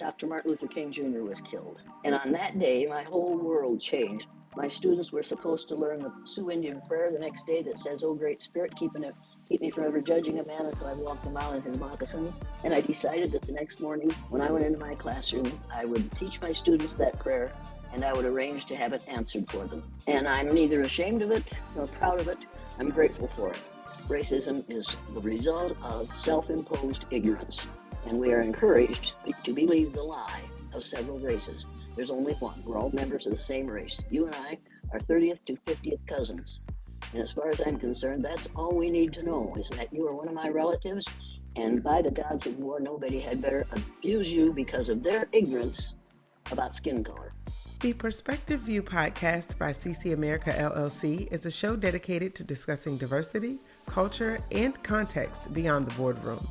Dr. Martin Luther King Jr. was killed. And on that day, my whole world changed. My students were supposed to learn the Sioux Indian prayer the next day that says, "Oh, Great Spirit, keep me from ever judging a man until I've walked a mile in his moccasins." And I decided that the next morning, when I went into my classroom, I would teach my students that prayer, and I would arrange to have it answered for them. And I'm neither ashamed of it nor proud of it. I'm grateful for it. Racism is the result of self-imposed ignorance, and we are encouraged to believe the lie of several races. There's only one. We're all members of the same race. You and I are 30th to 50th cousins. And as far as I'm concerned, that's all we need to know, is that you are one of my relatives, and by the gods of war, nobody had better abuse you because of their ignorance about skin color. The Perspective View podcast by CC America LLC is a show dedicated to discussing diversity, culture, and context beyond the boardroom.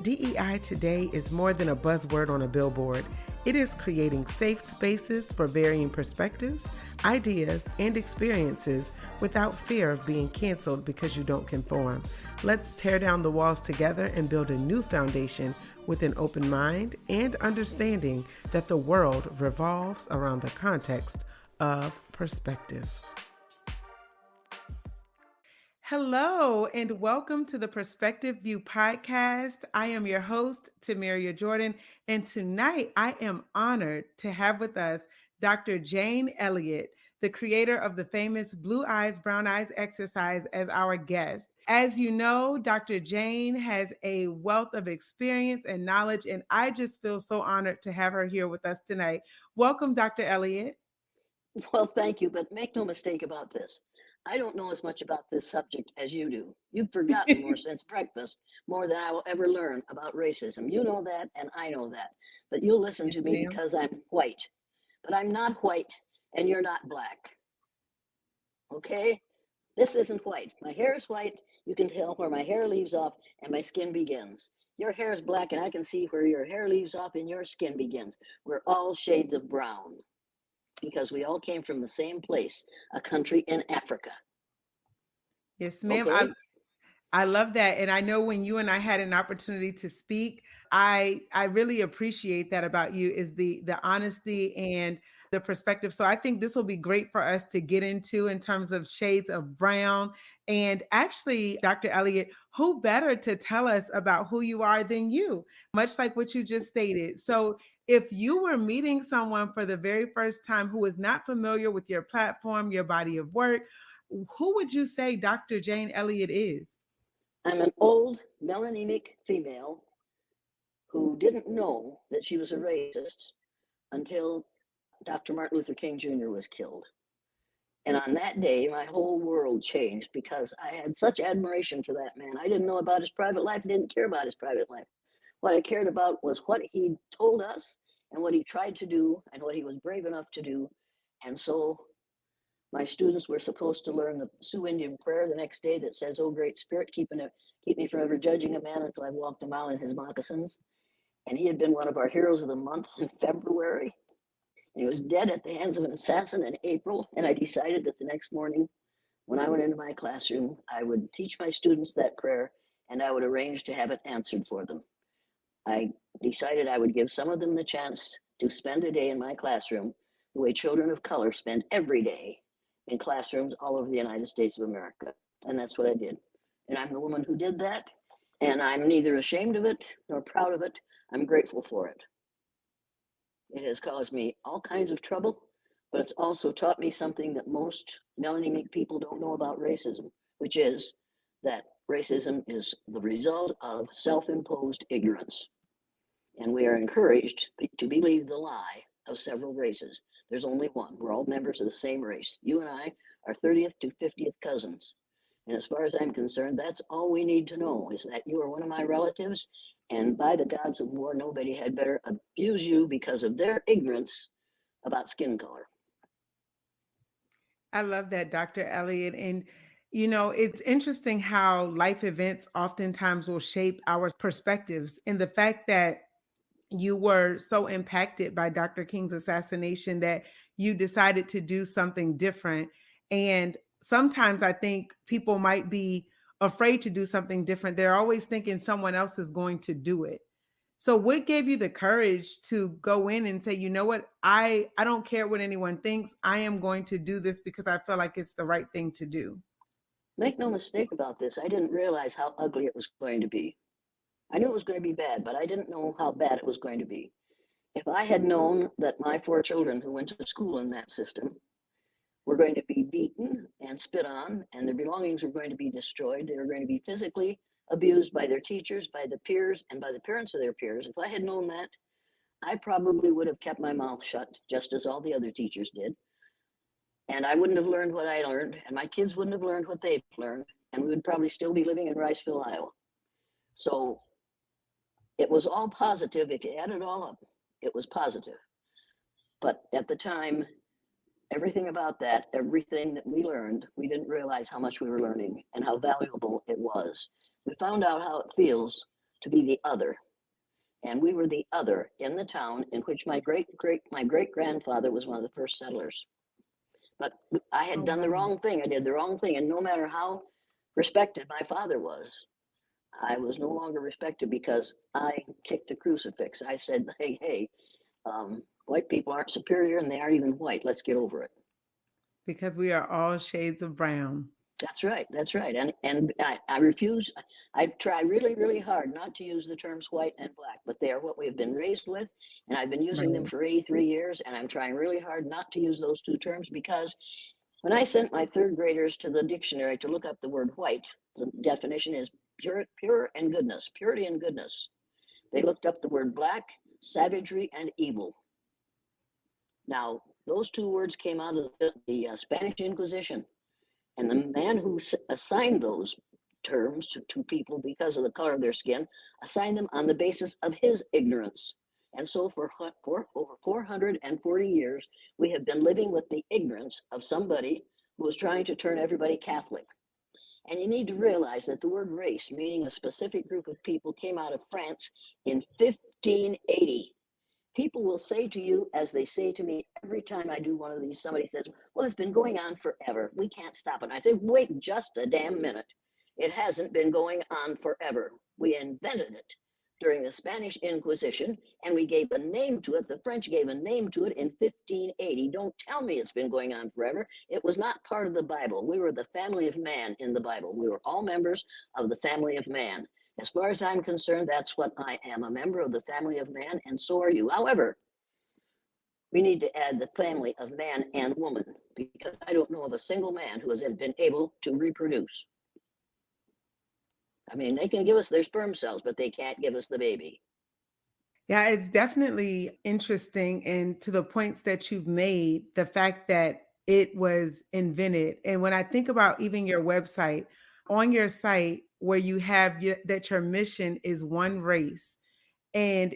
DEI today is more than a buzzword on a billboard. It is creating safe spaces for varying perspectives, ideas, and experiences without fear of being canceled because you don't conform. Let's tear down the walls together and build a new foundation with an open mind and understanding that the world revolves around the context of perspective. Hello, and welcome to the Perspective View podcast. I am your host, Tomeria Jordan, and tonight I am honored to have with us Dr. Jane Elliott, the creator of the famous Blue Eyes, Brown Eyes exercise, as our guest. As you know, Dr. Jane has a wealth of experience and knowledge, and I just feel so honored to have her here with us tonight. Welcome, Dr. Elliott. Well, thank you, but make no mistake about this. I don't know as much about this subject as you do. You've forgotten more since breakfast, more than I will ever learn about racism. You know that, and I know that. But you'll listen to me because I'm white. But I'm not white, and you're not black. Okay? This isn't white. My hair is white. You can tell where my hair leaves off and my skin begins. Your hair is black, and I can see where your hair leaves off and your skin begins. We're all shades of brown, because we all came from the same place, a country in Africa. Yes, ma'am. Okay? I love that. And I know when you and I had an opportunity to speak, I really appreciate that about you, is the honesty and the perspective. So I think this will be great for us to get into in terms of shades of brown. And actually, Dr. Elliott, who better to tell us about who you are than you, much like what you just stated. So if you were meeting someone for the very first time who is not familiar with your platform, your body of work, who would you say Dr. Jane Elliott is? I'm an old melanemic female who didn't know that she was a racist until Dr. Martin Luther King Jr. was killed. And on that day, my whole world changed because I had such admiration for that man. I didn't know about his private life, didn't care about his private life. What I cared about was what he told us and what he tried to do and what he was brave enough to do. And so my students were supposed to learn the Sioux Indian prayer the next day that says, "Oh, Great Spirit, keep me from ever judging a man until I've walked a mile in his moccasins." And he had been one of our heroes of the month in February. And he was dead at the hands of an assassin in April. And I decided that the next morning, when I went into my classroom, I would teach my students that prayer, and I would arrange to have it answered for them. I decided I would give some of them the chance to spend a day in my classroom the way children of color spend every day in classrooms all over the United States of America. And that's what I did. And I'm the woman who did that. And I'm neither ashamed of it nor proud of it. I'm grateful for it. It has caused me all kinds of trouble, but it's also taught me something that most melanemic people don't know about racism, which is that racism is the result of self-imposed ignorance. And we are encouraged to believe the lie of several races. There's only one. We're all members of the same race. You and I are 30th to 50th cousins. And as far as I'm concerned, that's all we need to know, is that you are one of my relatives, and by the gods of war, nobody had better abuse you because of their ignorance about skin color. I love that, Dr. Elliott. And, you know, it's interesting how life events oftentimes will shape our perspectives. And the fact that you were so impacted by Dr. King's assassination that you decided to do something different. And sometimes I think people might be afraid to do something different. They're always thinking someone else is going to do it. So what gave you the courage to go in and say, you know what, I don't care what anyone thinks. I am going to do this because I feel like it's the right thing to do. Make no mistake about this, I didn't realize how ugly it was going to be. I knew it was going to be bad, but I didn't know how bad it was going to be. If I had known that my 4 children who went to school in that system were going to be beaten and spit on, and their belongings were going to be destroyed, they were going to be physically abused by their teachers, by the peers, and by the parents of their peers, if I had known that, I probably would have kept my mouth shut, just as all the other teachers did. And I wouldn't have learned what I learned, and my kids wouldn't have learned what they've learned, and we would probably still be living in Riceville, Iowa. So it was all positive. If you add it all up, it was positive. But at the time, everything about that, everything that we learned, we didn't realize how much we were learning and how valuable it was. We found out how it feels to be the other. And we were the other in the town in which my great grandfather was one of the first settlers. But I Oh, had done the wow. wrong thing. I did the wrong thing. And no matter how respected my father was, I was no longer respected because I kicked the crucifix. I said, hey, white people aren't superior and they aren't even white. Let's get over it. Because we are all shades of brown. That's right. That's right. And I refuse. I try really, really hard not to use the terms white and black, but they are what we've been raised with. And I've been using them Right. for 83 years. And I'm trying really hard not to use those 2 terms because when I sent my 3rd graders to the dictionary to look up the word white, the definition is pure and goodness, purity and goodness. They looked up the word black, savagery, and evil. Now, those 2 words came out of the Spanish Inquisition. And the man who assigned those terms to people because of the color of their skin assigned them on the basis of his ignorance. And so for over 440 years, we have been living with the ignorance of somebody who was trying to turn everybody Catholic. And you need to realize that the word race, meaning a specific group of people, came out of France in 1580. People will say to you, as they say to me every time I do one of these, somebody says, well, it's been going on forever. We can't stop it. And I say, wait just a damn minute. It hasn't been going on forever. We invented it during the Spanish Inquisition, and we gave a name to it. The French gave a name to it in 1580. Don't tell me it's been going on forever. It was not part of the Bible. We were the family of man in the Bible. We were all members of the family of man. As far as I'm concerned, that's what I am, a member of the family of man, and so are you. However, we need to add the family of man and woman, because I don't know of a single man who has been able to reproduce. I mean, they can give us their sperm cells, but they can't give us the baby. Yeah, it's definitely interesting. And to the points that you've made, the fact that it was invented. And when I think about even your website, on your site where you have that your mission is one race. And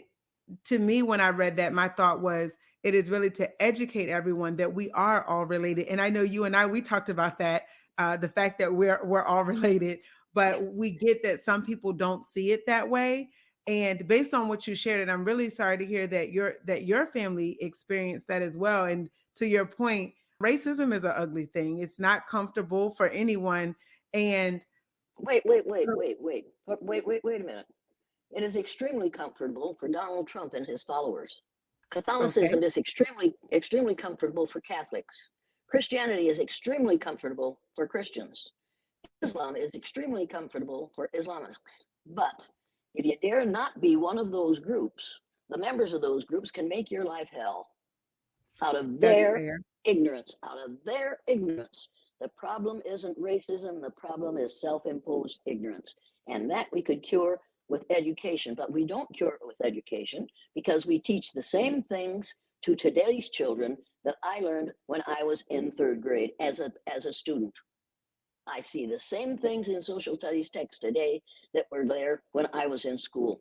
to me, when I read that, my thought was it is really to educate everyone that we are all related. And I know you and I, we talked about that, the fact that we're all related, but we get that some people don't see it that way. And based on what you shared, and I'm really sorry to hear that your family experienced that as well. And to your point, racism is an ugly thing. It's not comfortable for anyone. And Wait so, a minute. It is extremely comfortable for Donald Trump and his followers. okay, Catholicism is extremely comfortable for Catholics. Christianity is extremely comfortable for Christians. Islam is extremely comfortable for Islamists. But if you dare not be one of those groups, the members of those groups can make your life hell out of that's their fair. ignorance, out of their ignorance. The problem isn't racism, the problem is self imposed ignorance. And that we could cure with education, but we don't cure it with education because we teach the same things to today's children that I learned when I was in 3rd grade as a student. I see the same things in social studies texts today that were there when I was in school.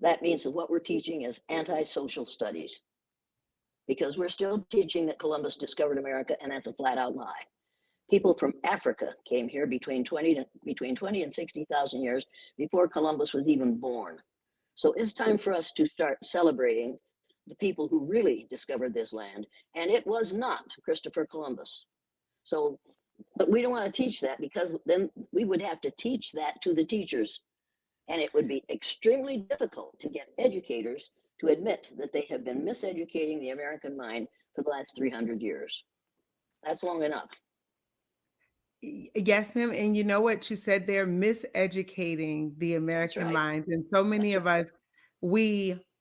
That means that what we're teaching is anti-social studies because we're still teaching that Columbus discovered America, and that's a flat out lie. People from Africa came here between 20 and 60,000 years before Columbus was even born. So it's time for us to start celebrating the people who really discovered this land, and it was not Christopher Columbus. So, but we don't want to teach that because then we would have to teach that to the teachers. And it would be extremely difficult to get educators to admit that they have been miseducating the American mind for the last 300 years. That's long enough. Yes, ma'am. And you know what you said there, miseducating the That's American right. minds. And so many That's of right. us,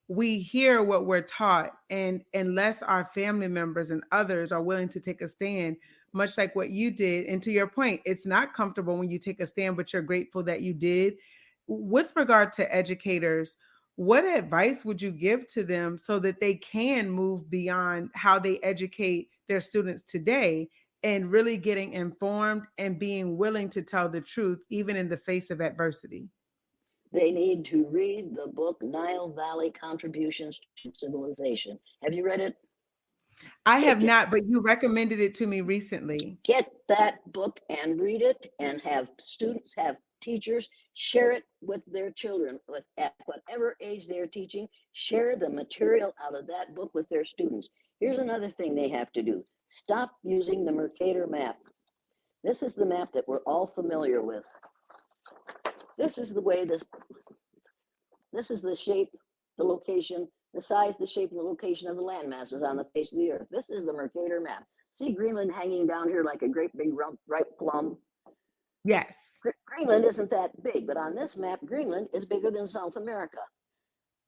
we hear what we're taught, and unless our family members and others are willing to take a stand, much like what you did. And to your point, it's not comfortable when you take a stand, but you're grateful that you did. With regard to educators, what advice would you give to them so that they can move beyond how they educate their students today and really getting informed and being willing to tell the truth, even in the face of adversity? They need to read the book Nile Valley Contributions to Civilization. Have you read it? I have Take it. not, but you recommended it to me recently. Get that book and read it, and have students, have teachers share it with their children at whatever age they're teaching. Share the material out of that book with their students. Here's another thing they have to do. Stop using the Mercator map. This is the map that we're all familiar with. This is the way this is the shape, the location, the size, the shape, and the location of the land masses on the face of the earth. This is the Mercator map. See Greenland hanging down here like a great big ripe plum? Yes. Greenland isn't that big, but on this map, Greenland is bigger than South America.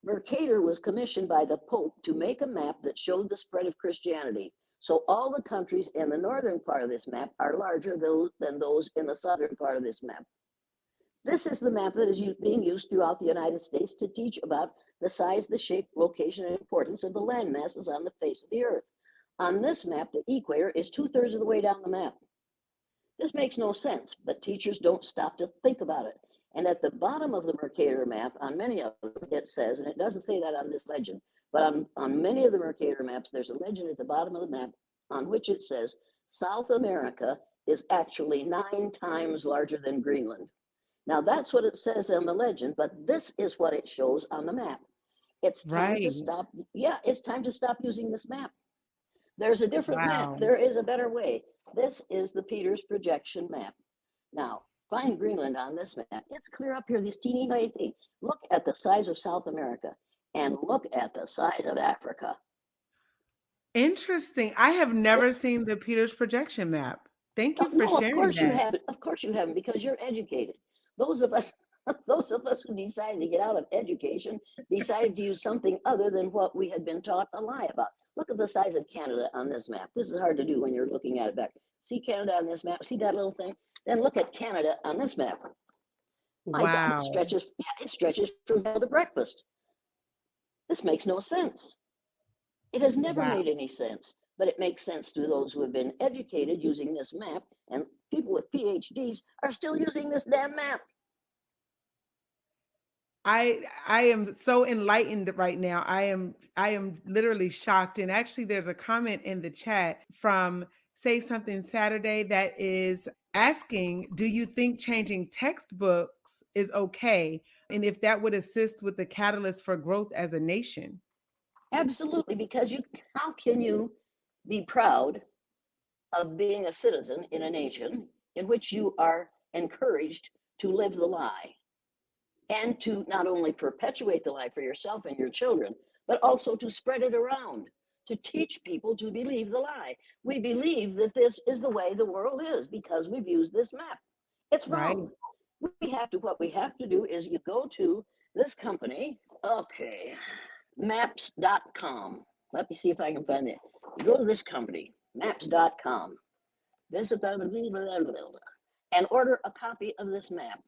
Mercator was commissioned by the Pope to make a map that showed the spread of Christianity. So all the countries in the northern part of this map are larger than those in the southern part of this map. This is the map that is being used throughout the United States to teach about the size, the shape, location, and importance of the land masses on the face of the earth. On this map, the equator is 2/3 of the way down the map. This makes no sense, but teachers don't stop to think about it. And at the bottom of the Mercator map, on many of them, it says, and it doesn't say that on this legend, but on many of the Mercator maps, there's a legend at the bottom of the map on which it says, South America is actually 9 times larger than Greenland. Now that's what it says on the legend, but this is what it shows on the map. It's time to Right. stop. Yeah, it's time to stop using this map. There's a different map. Wow. There is a better way. This is the Peters projection map. Now, find Greenland on this map. It's clear up here, this teeny tiny thing. Look at the size of South America and look at the size of Africa. Interesting. I have never seen the Peters projection map. Thank you for No, of sharing course you that. haven't. Of course you haven't, because you're educated. Those of us, those of us who decided to get out of education, decided to use something other than what we had been taught a lie about. Look at the size of Canada on this map. This is hard to do when you're looking at it back. See Canada on this map? See that little thing? Then look at Canada on this map. My God, Wow. it stretches from hell to breakfast. This makes no sense. It has never Wow. made any sense, but it makes sense to those who have been educated using this map, and people with PhDs are still using this damn map. I am so enlightened right now. I am literally shocked. And actually there's a comment in the chat from Say Something Saturday that is asking, do you think changing textbooks is okay? And if that would assist with the catalyst for growth as a nation? Absolutely, because how can you be proud of being a citizen in a nation in which you are encouraged to live the lie and to not only perpetuate the lie for yourself and your children, but also to spread it around, to teach people to believe the lie? We believe that this is the way the world is because we've used this map. It's Right. wrong. What we have to do is you go to this company, okay, maps.com. Let me see if I can find it. You go to this company, maps.com, visit them and order a copy of this map.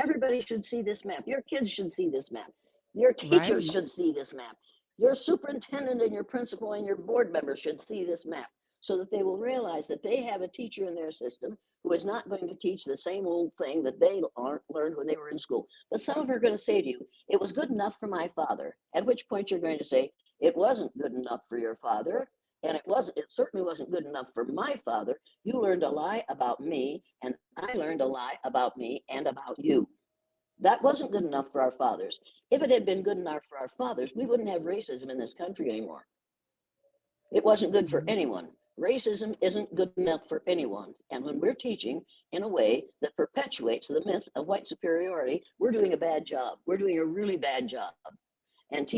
Everybody should see this map. Your kids should see this map. Your Right. teachers should see this map. Your superintendent and your principal and your board members should see this map so that they will realize that they have a teacher in their system who is not going to teach the same old thing that they learned when they were in school. But some of them are going to say to you, it was good enough for my father, at which point you're going to say, it wasn't good enough for your father, and it certainly wasn't good enough for my father. You learned a lie about me, and I learned a lie about me and about you. That wasn't good enough for our fathers. If it had been good enough for our fathers, we wouldn't have racism in this country anymore. It wasn't good for anyone. Racism isn't good enough for anyone. And when we're teaching in a way that perpetuates the myth of white superiority, we're doing a bad job. We're doing a really bad job. And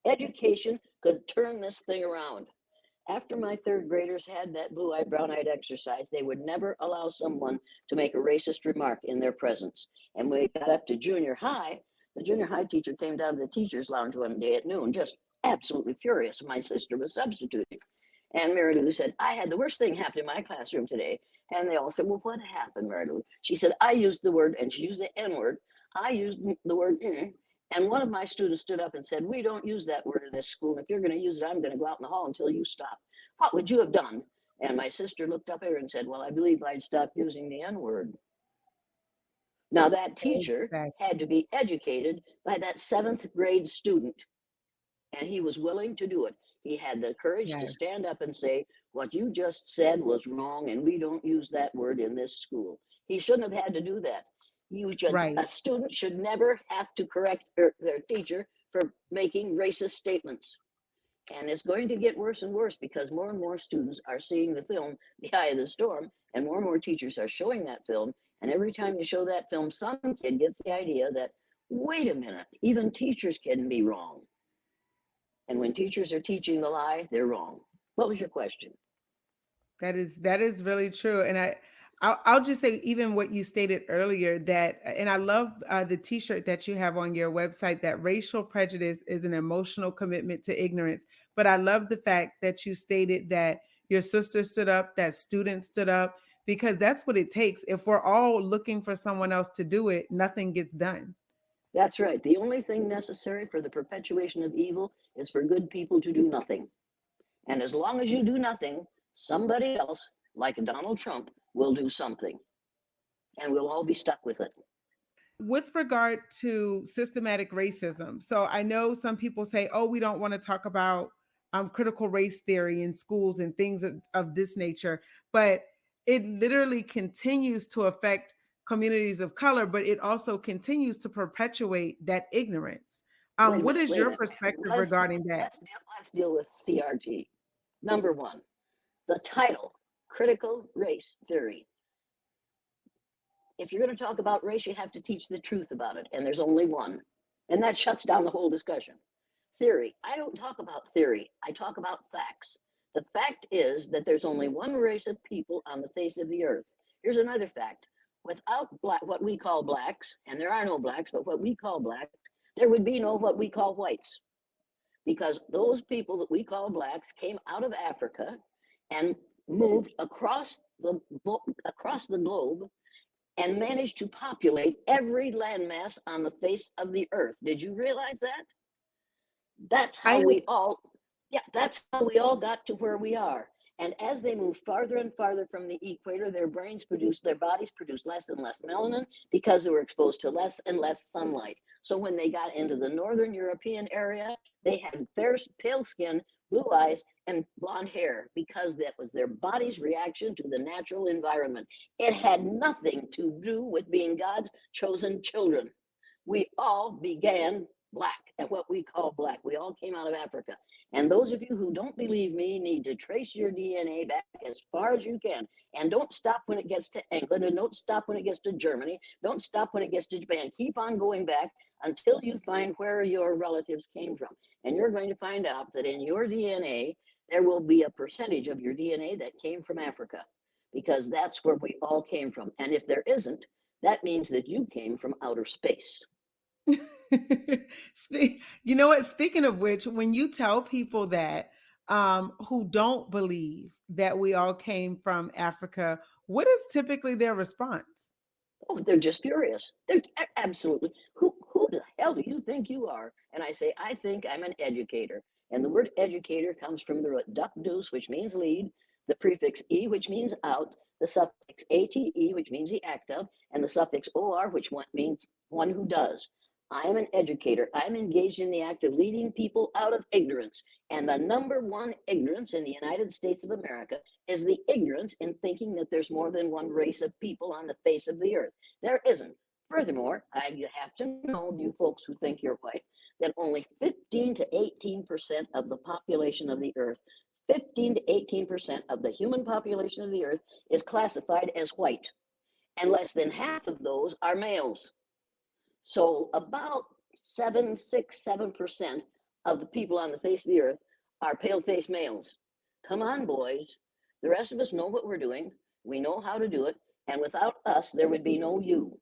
education could turn this thing around. After my third graders had that blue-eyed, brown-eyed exercise, they would never allow someone to make a racist remark in their presence. And when we got up to junior high, the junior high teacher came down to the teacher's lounge one day at noon, just absolutely furious. My sister was substituting. And Mary Lou said, I had the worst thing happen in my classroom today. And they all said, well, what happened, Mary Lou? She said, I used the word, and she used the N word. I used the word, and one of my students stood up and said, we don't use that word in this school. And if you're going to use it, I'm going to go out in the hall until you stop. What would you have done? And my sister looked up at her and said, well, I believe I'd stop using the N word. Now, that teacher had to be educated by that 7th grade student, and he was willing to do it. He had the courage to stand up and say, what you just said was wrong, and we don't use that word in this school. He shouldn't have had to do that. A student should never have to correct their teacher for making racist statements. And it's going to get worse and worse because more and more students are seeing the film, The Eye of the Storm, and more teachers are showing that film. And every time you show that film, some kid gets the idea that, wait a minute, even teachers can be wrong. And when teachers are teaching the lie, they're wrong. What was your question? That is really true. And I'll just say even what you stated earlier that, and I love the T-shirt that you have on your website, that racial prejudice is an emotional commitment to ignorance. But I love the fact that you stated that your sister stood up, that students stood up, because that's what it takes. If we're all looking for someone else to do it, nothing gets done. That's right. The only thing necessary for the perpetuation of evil is for good people to do nothing. And as long as you do nothing, somebody else, like Donald Trump, will do something. And we'll all be stuck with it. With regard to systematic racism, so I know some people say, oh, we don't want to talk about critical race theory in schools and things of this nature, but it literally continues to affect communities of color, but it also continues to perpetuate that ignorance. What is Wait a your minute. perspective regarding that? Let's deal with CRT. Number one, the title, critical race theory. If you're going to talk about race, you have to teach the truth about it, and there's only one. And that shuts down the whole discussion. Theory. I don't talk about theory. I talk about facts. The fact is that there's only one race of people on the face of the earth. Here's another fact. Without what we call blacks, and there are no blacks, but what we call blacks, there would be no what we call whites. Because those people that we call blacks came out of Africa and moved across the globe and managed to populate every landmass on the face of the earth. Did you realize that? That's how we all got to where we are. And as they move farther and farther from the equator, their bodies produce less and less melanin because they were exposed to less and less sunlight. So when they got into the northern European area, they had pale skin, blue eyes, and blonde hair because that was their body's reaction to the natural environment. It had nothing to do with being God's chosen children. We all began black, at what we call black. We all came out of Africa. And those of you who don't believe me need to trace your DNA back as far as you can. And don't stop when it gets to England, and don't stop when it gets to Germany. Don't stop when it gets to Japan. Keep on going back until you find where your relatives came from. And you're going to find out that in your DNA, there will be a percentage of your DNA that came from Africa, because that's where we all came from. And if there isn't, that means that you came from outer space. You know what? Speaking of which, when you tell people that who don't believe that we all came from Africa, what is typically their response? Oh, they're just furious. They're absolutely. Who the hell do you think you are? And I say, I think I'm an educator. And the word educator comes from the root duck deuce, which means lead, the prefix e, which means out, the suffix ate, which means the act of, and the suffix or, which means one who does. I am an educator. I'm engaged in the act of leading people out of ignorance. And the number one ignorance in the United States of America is the ignorance in thinking that there's more than one race of people on the face of the earth. There isn't. Furthermore, you have to know, you folks who think you're white, that only 15 to 18% of the population of the earth 15 to 18% of the human population of the earth is classified as white, and less than half of those are males. So about 7% of the people on the face of the earth are pale-faced males. Come on, boys. The rest of us know what we're doing. We know how to do it. And without us, there would be no you.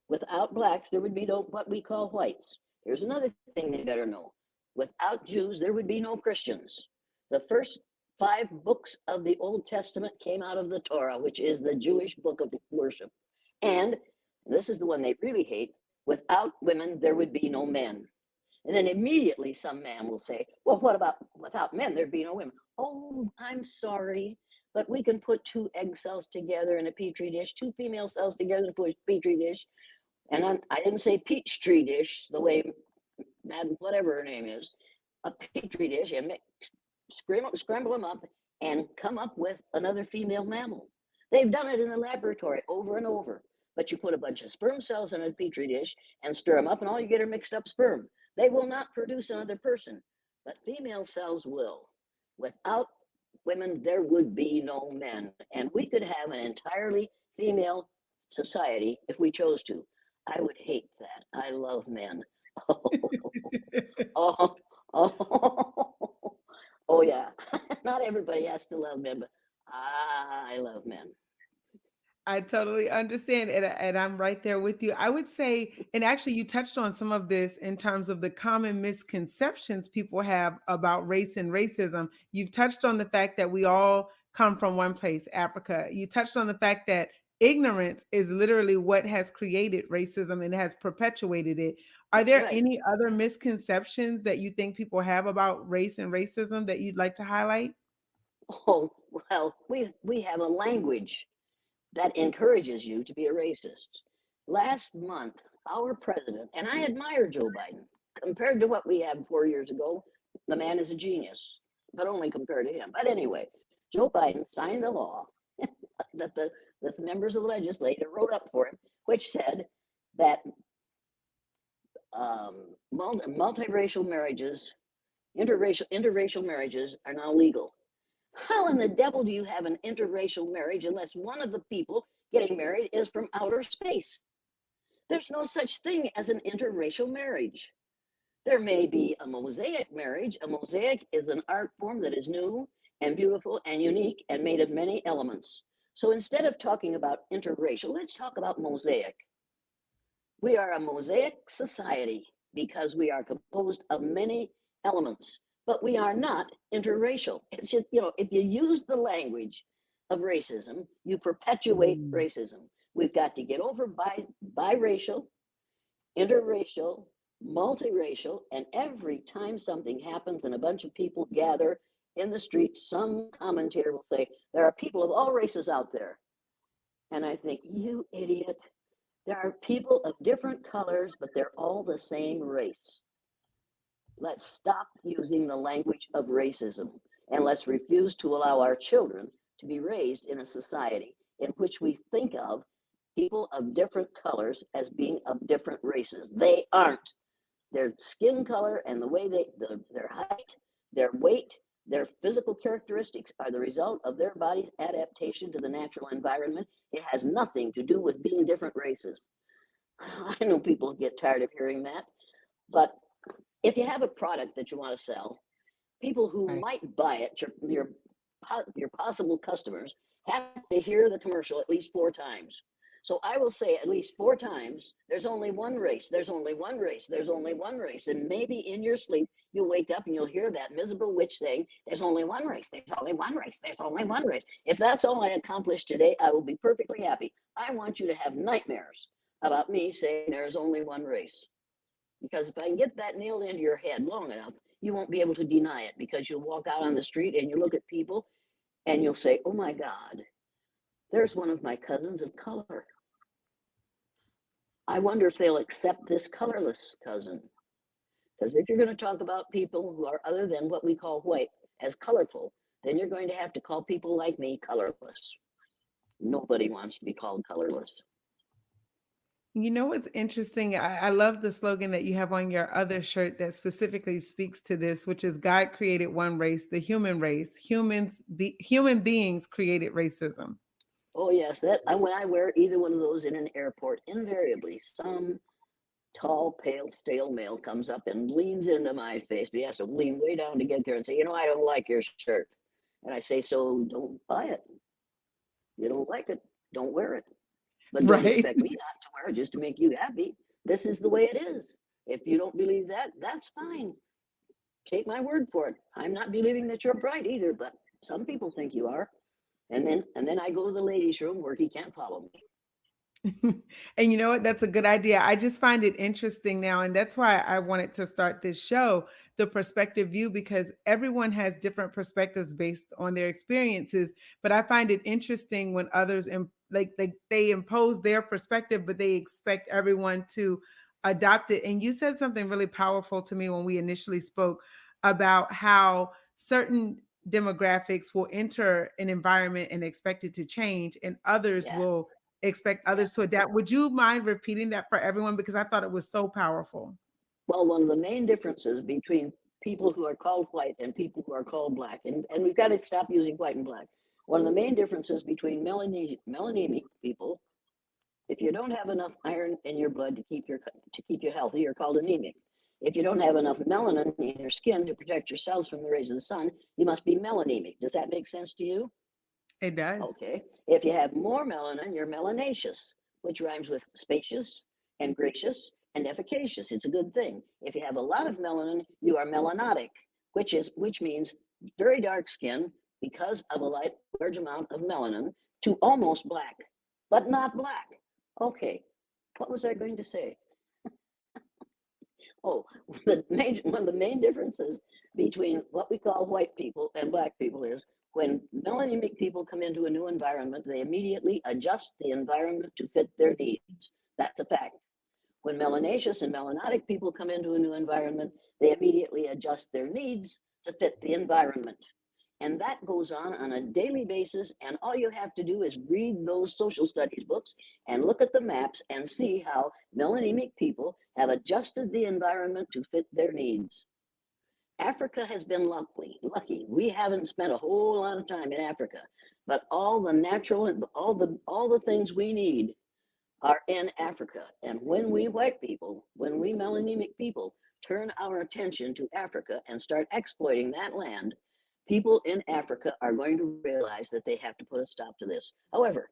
Without blacks, there would be no what we call whites. Here's another thing they better know. Without Jews, there would be no Christians. The first 5 books of the Old Testament came out of the Torah, which is the Jewish book of worship. And this is the one they really hate. Without women, there would be no men. And then immediately some man will say, well, what about without men, there'd be no women? Oh, I'm sorry, but we can put 2 egg cells together in a petri dish, 2 female cells together in a petri dish. And I didn't say peach tree dish, the way whatever her name is, a petri dish, and scramble them up and come up with another female mammal. They've done it in the laboratory over and over. But you put a bunch of sperm cells in a petri dish and stir them up, and all you get are mixed up sperm. They will not produce another person, but female cells will. Without women, there would be no men, and we could have an entirely female society if we chose to. I would hate that. I love men. Oh, oh, oh, yeah. Not everybody has to love men, but I love men. I totally understand, and I'm right there with you. I would say, and actually, you touched on some of this in terms of the common misconceptions people have about race and racism. You've touched on the fact that we all come from one place, Africa. You touched on the fact that ignorance is literally what has created racism and has perpetuated it. Are That's there right. any other misconceptions that you think people have about race and racism that you'd like to highlight? Oh, well, we have a language that encourages you to be a racist. Last month, our president, and I admire Joe Biden, compared to what we had 4 years ago, the man is a genius, but only compared to him. But anyway, Joe Biden signed a law that the members of the legislature wrote up for him, which said that multiracial marriages, interracial marriages are now legal. How in the devil do you have an interracial marriage unless one of the people getting married is from outer space? There's no such thing as an interracial marriage. There may be a mosaic marriage. A mosaic is an art form that is new and beautiful and unique and made of many elements. So instead of talking about interracial, let's talk about mosaic. We are a mosaic society because we are composed of many elements, but we are not interracial. It's just, if you use the language of racism, you perpetuate racism. We've got to get over biracial, interracial, multiracial, and every time something happens and a bunch of people gather in the street, some commentator will say, there are people of all races out there. And I think, you idiot. There are people of different colors, but they're all the same race. Let's stop using the language of racism, and let's refuse to allow our children to be raised in a society in which we think of people of different colors as being of different races. They aren't. Their skin color and the way their height, their weight, their physical characteristics are the result of their body's adaptation to the natural environment. It has nothing to do with being different races. I know people get tired of hearing that, but if you have a product that you want to sell, people who Right. might buy it, your possible customers, have to hear the commercial at least 4 times. So I will say at least 4 times, there's only one race, there's only one race, there's only one race. And maybe in your sleep, you'll wake up and you'll hear that miserable witch saying, there's only one race, there's only one race, there's only one race. If that's all I accomplish today, I will be perfectly happy. I want you to have nightmares about me saying there's only one race. Because if I can get that nailed into your head long enough, you won't be able to deny it, because you'll walk out on the street and you look at people and you'll say, oh my God, there's one of my cousins of color. I wonder if they'll accept this colorless cousin. Because if you're going to talk about people who are other than what we call white as colorful, then you're going to have to call people like me colorless. Nobody wants to be called colorless. You know what's interesting? I love the slogan that you have on your other shirt that specifically speaks to this, which is God created one race, the human race. Human beings created racism. Oh yes, when I wear either one of those in an airport, invariably some tall, pale, stale male comes up and leans into my face, but he has to lean way down to get there and say, I don't like your shirt. And I say, so don't buy it. You don't like it, don't wear it. But don't Right. expect me not to wear it just to make you happy. This is the way it is. If you don't believe that, that's fine. Take my word for it. I'm not believing that you're bright either, but some people think you are. And then I go to the ladies' room where he can't follow me. And you know what? That's a good idea. I just find it interesting now. And that's why I wanted to start this show, the perspective view, because everyone has different perspectives based on their experiences. But I find it interesting when others they impose their perspective, but they expect everyone to adopt it. And you said something really powerful to me when we initially spoke about how certain demographics will enter an environment and expect it to change, and others Yeah, will expect yeah. others to adapt. Would you mind repeating that for everyone? Because I thought it was so powerful. Well, one of the main differences between people who are called white and people who are called black, and we've got to stop using white and black. One of the main differences between melanemic people, if you don't have enough iron in your blood to keep you healthy, you're called anemic. If you don't have enough melanin in your skin to protect your cells from the rays of the sun, you must be melanemic. Does that make sense to you? It does. Okay. If you have more melanin, you're melanaceous, which rhymes with spacious and gracious and efficacious. It's a good thing. If you have a lot of melanin, you are melanotic, which means very dark skin because of a large amount of melanin to almost black, but not black. Okay. What was I going to say? Oh, one of the main differences between what we call white people and black people is when melanemic people come into a new environment, they immediately adjust the environment to fit their needs. That's a fact. When melanaceous and melanotic people come into a new environment, they immediately adjust their needs to fit the environment. And that goes on a daily basis. And all you have to do is read those social studies books and look at the maps and see how melanemic people have adjusted the environment to fit their needs. Africa has been lucky. We haven't spent a whole lot of time in Africa, but all the natural and all the things we need are in Africa. And when we white people, when we melanemic people turn our attention to Africa and start exploiting that land, people in Africa are going to realize that they have to put a stop to this. However,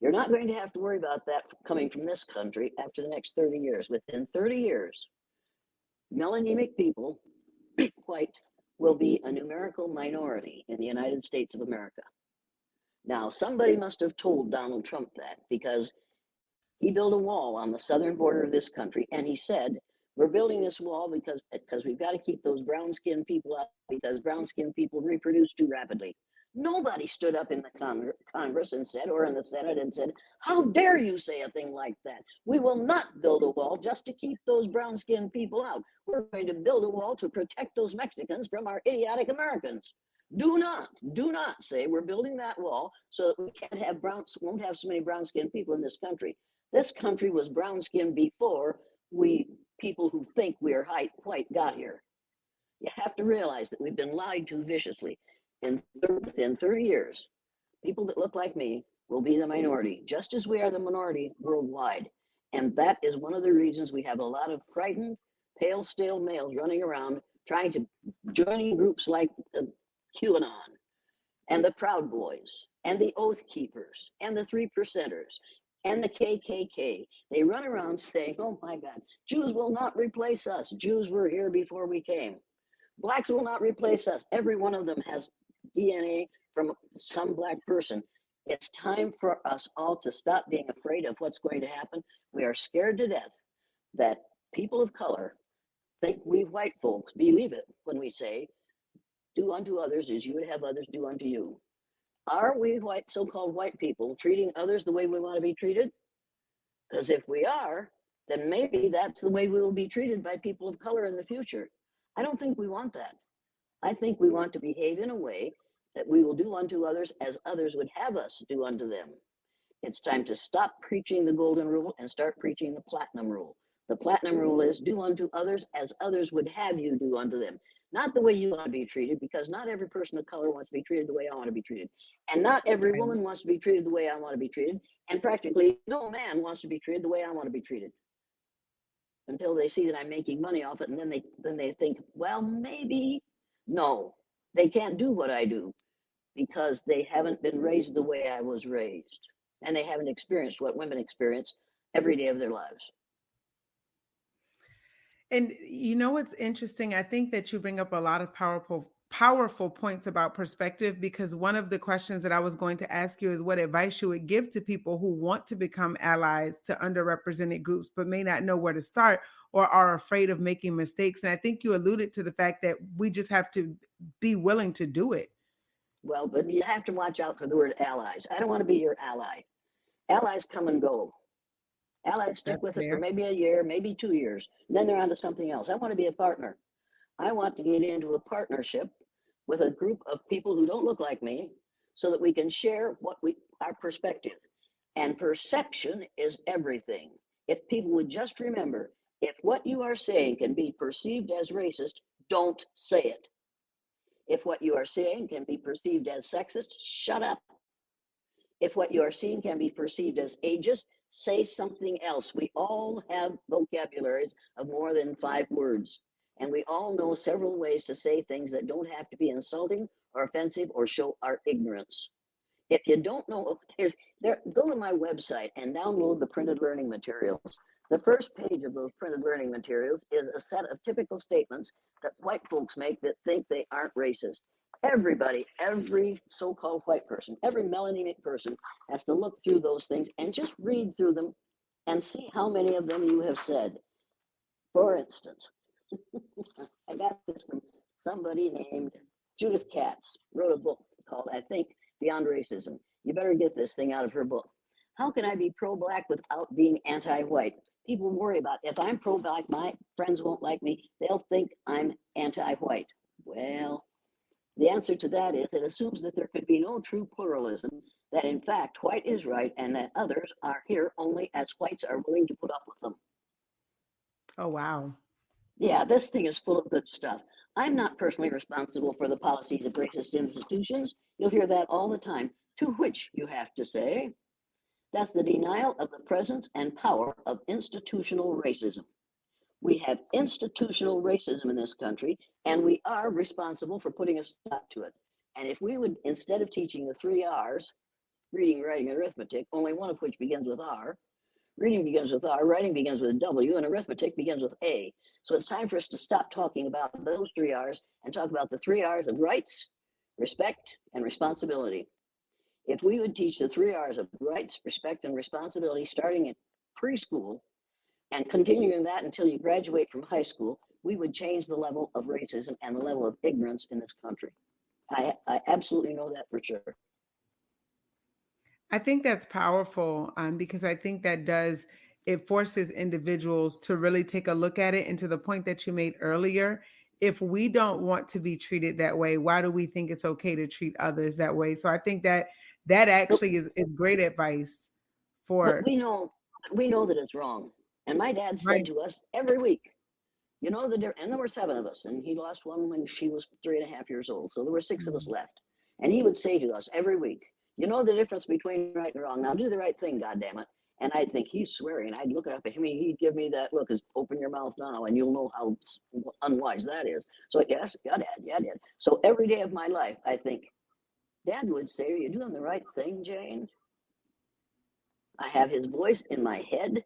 you're not going to have to worry about that coming from this country after the next 30 years. Within 30 years, melanemic people, white, will be a numerical minority in the United States of America. Now, somebody must have told Donald Trump that because he built a wall on the southern border of this country, and he said, "We're building this wall because we've got to keep those brown-skinned people out because brown-skinned people reproduce too rapidly." Nobody stood up in the Congress and said, or in the Senate and said, "How dare you say a thing like that? We will not build a wall just to keep those brown-skinned people out. We're going to build a wall to protect those Mexicans from our idiotic Americans." Do not say we're building that wall so that we won't have so many brown-skinned people in this country. This country was brown skinned before we people who think we are white got here. You have to realize that we've been lied to viciously. Within 30 years, people that look like me will be the minority, just as we are the minority worldwide. And that is one of the reasons we have a lot of frightened, pale, stale males running around trying to join groups like QAnon and the Proud Boys and the Oath Keepers and the Three Percenters and the KKK. They run around saying, "Oh my God, Jews will not replace us. Jews were here before we came. Blacks will not replace us." Every one of them has DNA from some black person. It's time for us all to stop being afraid of what's going to happen. We are scared to death that people of color think we white folks believe it when we say, "Do unto others as you would have others do unto you." Are we so-called white people treating others the way we want to be treated? Because if we are, then maybe that's the way we will be treated by people of color in the future. I don't think we want that. I think we want to behave in a way that we will do unto others as others would have us do unto them. It's time to stop preaching the golden rule and start preaching the platinum rule. The platinum rule is do unto others as others would have you do unto them. Not the way you want to be treated, because not every person of color wants to be treated the way I want to be treated. And not every Right. woman wants to be treated the way I want to be treated. And practically no man wants to be treated the way I want to be treated, until they see that I'm making money off it. And then they think, well, maybe. No, they can't do what I do because they haven't been raised the way I was raised. And they haven't experienced what women experience every day of their lives. And you know what's interesting? I think that you bring up a lot of powerful points about perspective, because one of the questions that I was going to ask you is what advice you would give to people who want to become allies to underrepresented groups but may not know where to start or are afraid of making mistakes. And I think you alluded to the fact that we just have to be willing to do it. Well, but you have to watch out for the word allies. I don't want to be your ally. Allies come and go. Allies stick That's with it for fair. maybe a year, maybe 2 years. Then they're on to something else. I want to be a partner. I want to get into a partnership with a group of people who don't look like me, so that we can share our perspective. And perception is everything. If people would just remember, if what you are saying can be perceived as racist, don't say it. If what you are saying can be perceived as sexist, shut up. If what you are seeing can be perceived as ageist, say something else. We all have vocabularies of more than 5 words, and we all know several ways to say things that don't have to be insulting or offensive or show our ignorance. If you don't know, go to my website and download the printed learning materials. The first page of those printed learning materials is a set of typical statements that white folks make that think they aren't racist. Everybody, every so-called white person, every melanated person has to look through those things and just read through them and see how many of them you have said. For instance, I got this from somebody named Judith Katz, wrote a book called, I think, Beyond Racism. You better get this thing out of her book. How can I be pro-black without being anti-white? People worry about, if I'm pro-black, my friends won't like me. They'll think I'm anti-white. Well, the answer to that is it assumes that there could be no true pluralism, that in fact white is right and that others are here only as whites are willing to put up with them. Oh, wow. Yeah, this thing is full of good stuff. I'm not personally responsible for the policies of racist institutions. You'll hear that all the time, to which you have to say, that's the denial of the presence and power of institutional racism. We have institutional racism in this country, and we are responsible for putting a stop to it. And if we would, instead of teaching the 3 R's, reading, writing, and arithmetic, only one of which begins with R, reading begins with R, writing begins with W, and arithmetic begins with A. So it's time for us to stop talking about those 3 R's and talk about the 3 R's of rights, respect, and responsibility. If we would teach the 3 R's of rights, respect, and responsibility starting in preschool and continuing that until you graduate from high school, we would change the level of racism and the level of ignorance in this country. I absolutely know that for sure. I think that's powerful, because I think it forces individuals to really take a look at it. And to the point that you made earlier, if we don't want to be treated that way, why do we think it's okay to treat others that way? So I think that But, actually is great advice but for, we know that it's wrong. And my dad said right. to us every week, you know, and there were 7 of us, and he lost one when she was 3.5 years old. So there were 6 of us Mm. left. And he would say to us every week, you know the difference between right and wrong. Now do the right thing, goddammit. And I'd think he's swearing. I'd look up at him, and he'd give me that look, as open your mouth now, and you'll know how unwise that is. So yes, yeah, Dad, yeah, Dad. So every day of my life, I think, Dad would say, are you doing the right thing, Jane? I have his voice in my head.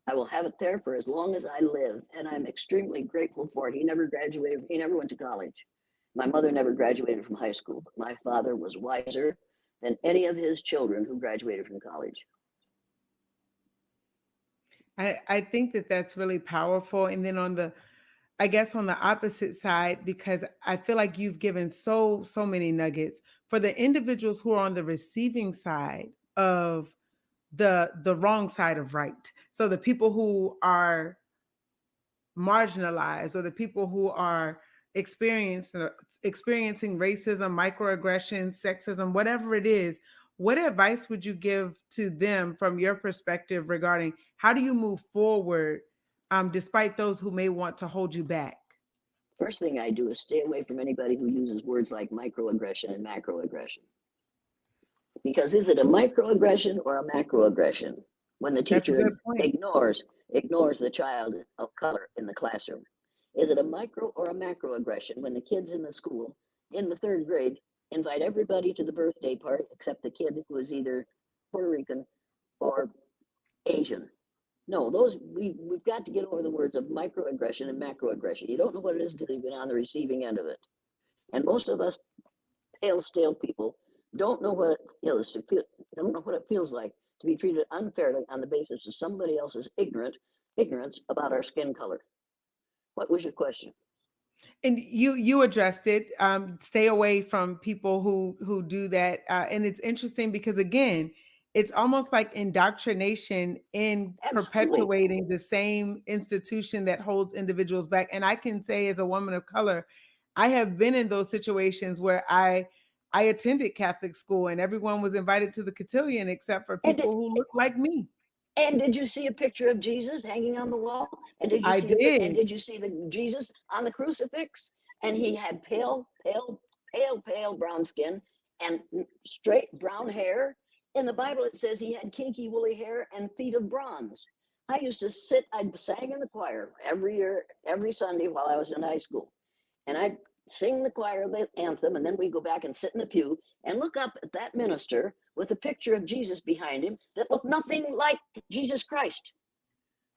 I will have it there for as long as I live, and I'm extremely grateful for it. He never graduated, he never went to college. My mother never graduated from high school, but my father was wiser than any of his children who graduated from college. I think that that's really powerful. And then I guess on the opposite side, because I feel like you've given so many nuggets for the individuals who are on the receiving side of the wrong side of right. So the people who are marginalized, or the people who are experiencing racism, microaggressions, sexism, whatever it is, what advice would you give to them from your perspective regarding how do you move forward, despite those who may want to hold you back? First thing I do is stay away from anybody who uses words like microaggression and macroaggression. Because is it a microaggression or a macroaggression when the That's a teacher good point. ignores the child of color in the classroom? Is it a micro or a macroaggression when the kids in the school in the third grade invite everybody to the birthday party except the kid who is either Puerto Rican or Asian? No, we've got to get over the words of microaggression and macroaggression. You don't know what it is until you've been on the receiving end of it. And most of us pale, stale people don't know what it feels to feel, don't know what it feels like to be treated unfairly on the basis of somebody else's ignorance about our skin color. What was your question? And you addressed it. Stay away from people who do that. And it's interesting because again, it's almost like indoctrination in Absolutely. perpetuating the same institution that holds individuals back. And I can say, as a woman of color, I have been in those situations where I attended Catholic school and everyone was invited to the cotillion except for And people who look like me. and did you see a picture of Jesus hanging on the wall? And did you I see did. the Jesus on the crucifix? And he had pale brown skin and straight brown hair. In the Bible, it says he had kinky woolly hair and feet of bronze. I sang in the choir every year, every Sunday while I was in high school. And I'd sing the choir the anthem, and then we'd go back and sit in the pew and look up at that minister with a picture of Jesus behind him that looked nothing like Jesus Christ.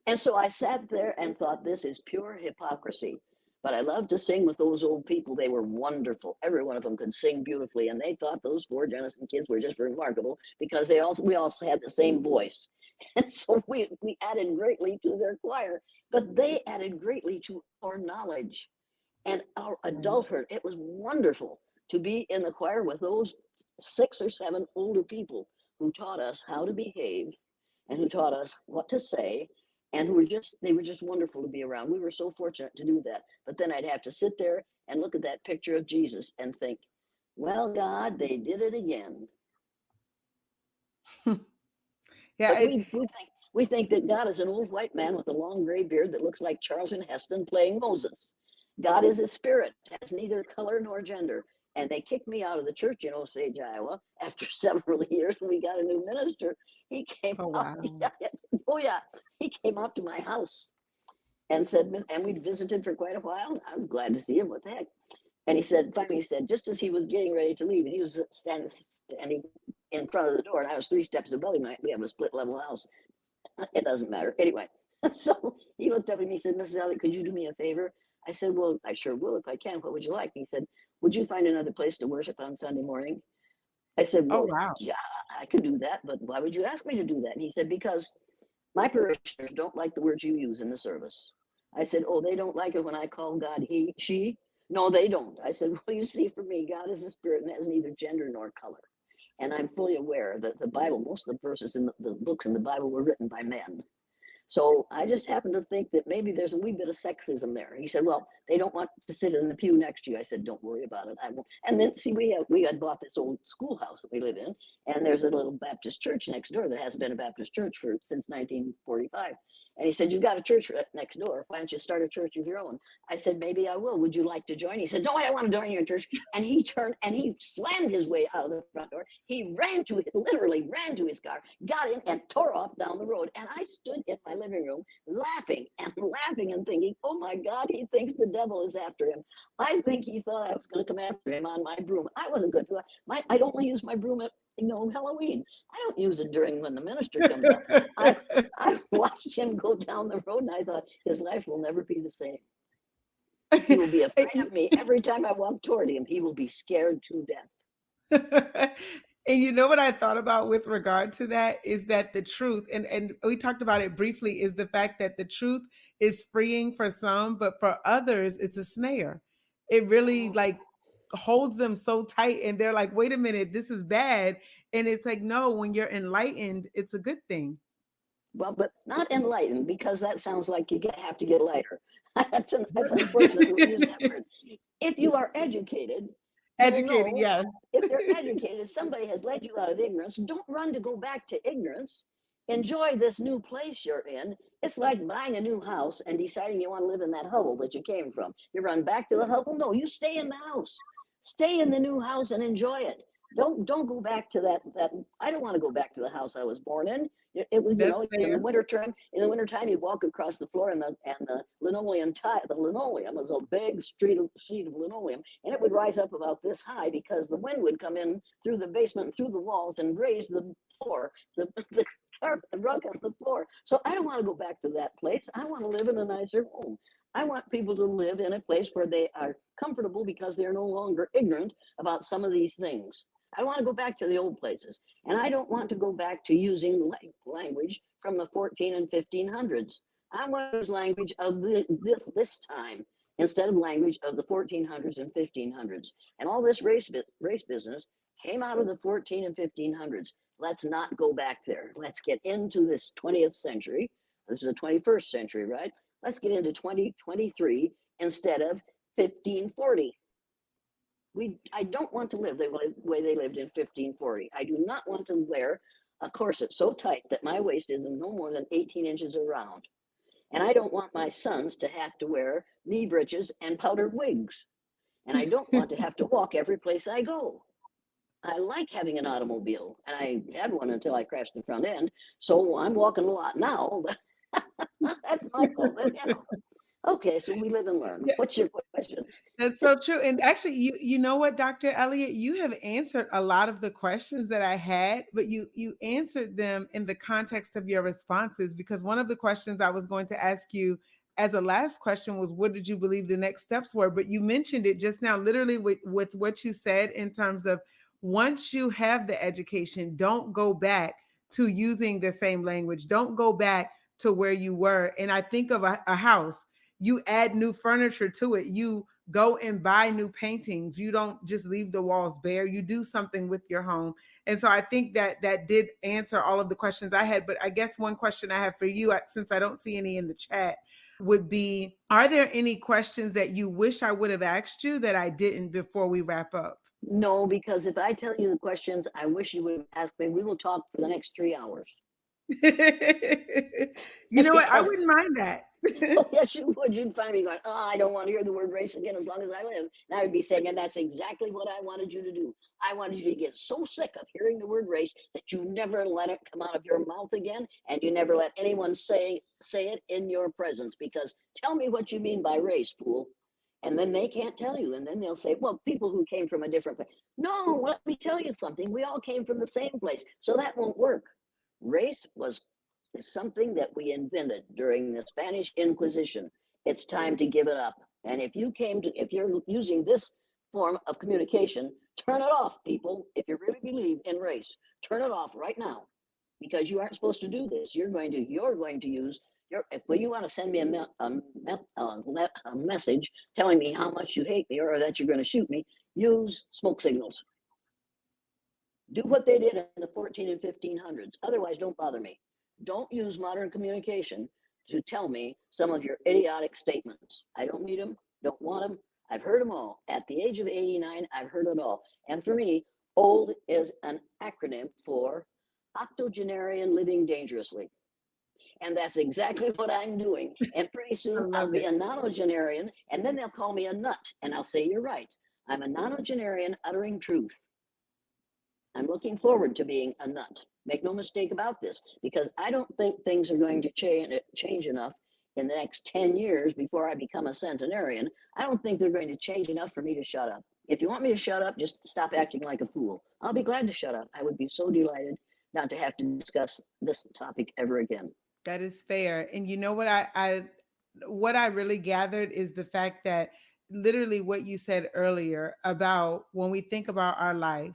And so I sat there and thought, this is pure hypocrisy. But I loved to sing with those old people. They were wonderful. Every one of them could sing beautifully. And they thought those four Jennison kids were just remarkable because we also had the same voice. And so we added greatly to their choir, but they added greatly to our knowledge and our adulthood. It was wonderful to be in the choir with those 6 or 7 older people who taught us how to behave and who taught us what to say and they were just wonderful to be around. We were so fortunate to do that. But then I'd have to sit there and look at that picture of Jesus and think, well, God, they did it again. Yeah, But we think that God is an old white man with a long gray beard that looks like Charlton Heston playing Moses. God is a spirit, has neither color nor gender. And they kicked me out of the church in Osage, Iowa, after several years when we got a new minister. He came oh out, wow. oh yeah, he came out to my house and said, and we'd visited for quite a while. I was glad to see him. What the heck? And finally he said, just as he was getting ready to leave, and he was standing in front of the door, and I was 3 steps above him. We have a split level house. It doesn't matter. Anyway, so he looked up at me and said, Mrs. Elliott, could you do me a favor? I said, well, I sure will if I can. What would you like? He said, would you find another place to worship on Sunday morning? I said, Oh well, wow. yeah, I could do that, but why would you ask me to do that? And he said, because my parishioners don't like the words you use in the service. I said, oh, they don't like it when I call God he, she? No, they don't. I said, well, you see, for me, God is a spirit and has neither gender nor color. And I'm fully aware that the Bible, most of the verses in the books in the Bible were written by men. So I just happen to think that maybe there's a wee bit of sexism there. He said, well, they don't want to sit in the pew next to you. I said, don't worry about it. I won't. And then see, we had bought this old schoolhouse that we live in, and there's a little Baptist church next door that hasn't been a Baptist church since 1945. And he said, you've got a church next door. Why don't you start a church of your own? I said, maybe I will. Would you like to join? He said, no, I don't want to join your church. And he turned and he slammed his way out of the front door. He literally ran to his car, got in, and tore off down the road. And I stood in my living room laughing and thinking, oh my God, he thinks the devil is after him. I think he thought I was going to come after him on my broom. I wasn't good. I'd only use my broom at Halloween. I don't use it during when the minister comes up. I watched him go down the road and I thought his life will never be the same. He will be afraid of me every time I walk toward him. He will be scared to death. And you know what I thought about with regard to that is that the truth, and we talked about it briefly, is the fact that the truth is freeing for some, but for others, it's a snare. It really like holds them so tight, and they're like, wait a minute, this is bad. And it's like, no, when you're enlightened, it's a good thing. Well, but not enlightened, because that sounds like have to get lighter. That's unfortunate to use that word. If you are educated you'll Educated, know yes. if they're educated. If somebody has led you out of ignorance, don't run to go back to ignorance. Enjoy this new place you're in. It's like buying a new house and deciding you want to live in that hovel that you came from. You run back to the hovel? No, you stay in the house. Stay in the new house and enjoy it. Don't go back to that. I don't want to go back to the house I was born in. It was, That's in the fair. winter time. In the winter time, you walk across the floor, and the linoleum tile. The linoleum was a big sheet of linoleum, and it would rise up about this high because the wind would come in through the basement and through the walls and graze the floor, the carpet, rug on the floor. So I don't want to go back to that place. I want to live in a nicer home. I want people to live in a place where they are comfortable because they're no longer ignorant about some of these things. I want to go back to the old places. And I don't want to go back to using language from the 14 and 1500s. I want to use language of this time instead of language of the 1400s and 1500s. And all this race business came out of the 14 and 1500s. Let's not go back there. Let's get into this 20th century. This is the 21st century, right? Let's get into 2023 instead of 1540. I don't want to live the way they lived in 1540. I do not want to wear a corset so tight that my waist is no more than 18 inches around. And I don't want my sons to have to wear knee breeches and powdered wigs. And I don't want to have to walk every place I go. I like having an automobile, and I had one until I crashed the front end. So I'm walking a lot now. That's my fault. Okay, so we live and learn. Yeah, What's your question? that's so true. And actually, you know what, Dr. Elliott, you have answered a lot of the questions that I had, but you answered them in the context of your responses, because one of the questions I was going to ask you as a last question was, what did you believe the next steps were? But you mentioned it just now, literally with what you said in terms of, once you have the education, don't go back to using the same language. Don't go back to where you were. And I think of a house, you add new furniture to it. You go and buy new paintings. You don't just leave the walls bare. You do something with your home. And so I think that did answer all of the questions I had. But I guess one question I have for you, since I don't see any in the chat, would be, are there any questions that you wish I would have asked you that I didn't before we wrap up? No, because if I tell you the questions I wish you would have asked me, we will talk for the next 3 hours. You know what? I Because wouldn't mind that. oh, yes, you would. You'd find me going, oh, I don't want to hear the word race again as long as I live. And I would be saying, and that's exactly what I wanted you to do. I wanted you to get so sick of hearing the word race that you never let it come out of your mouth again, and you never let anyone say it in your presence. Because tell me what you mean by race, fool. And then they can't tell you. And then they'll say, well, people who came from a different place. No, let me tell you something. We all came from the same place. So that won't work. Race is something that we invented during the Spanish Inquisition. It's time to give it up. And if you're using this form of communication, turn it off, people. If you really believe in race, turn it off right now, because you aren't supposed to do this. You're going to use when you want to send me a message telling me how much you hate me or that you're going to shoot me, use smoke signals. Do what they did in the 14 and 1500s. Otherwise, don't bother me. Don't use modern communication to tell me some of your idiotic statements. I don't need them, don't want them. I've heard them all. At the age of 89, I've heard it all. And for me, OLD is an acronym for octogenarian living dangerously. And that's exactly what I'm doing. And pretty I soon I'll love be it. a nonagenarian, and then they'll call me a nut. And I'll say, you're right. I'm a nonagenarian uttering truth. I'm looking forward to being a nut. Make no mistake about this, because I don't think things are going to change enough in the next 10 years before I become a centenarian. I don't think they're going to change enough for me to shut up. If you want me to shut up, just stop acting like a fool. I'll be glad to shut up. I would be so delighted not to have to discuss this topic ever again. That is fair. And you know what I really gathered is the fact that, literally what you said earlier about, when we think about our life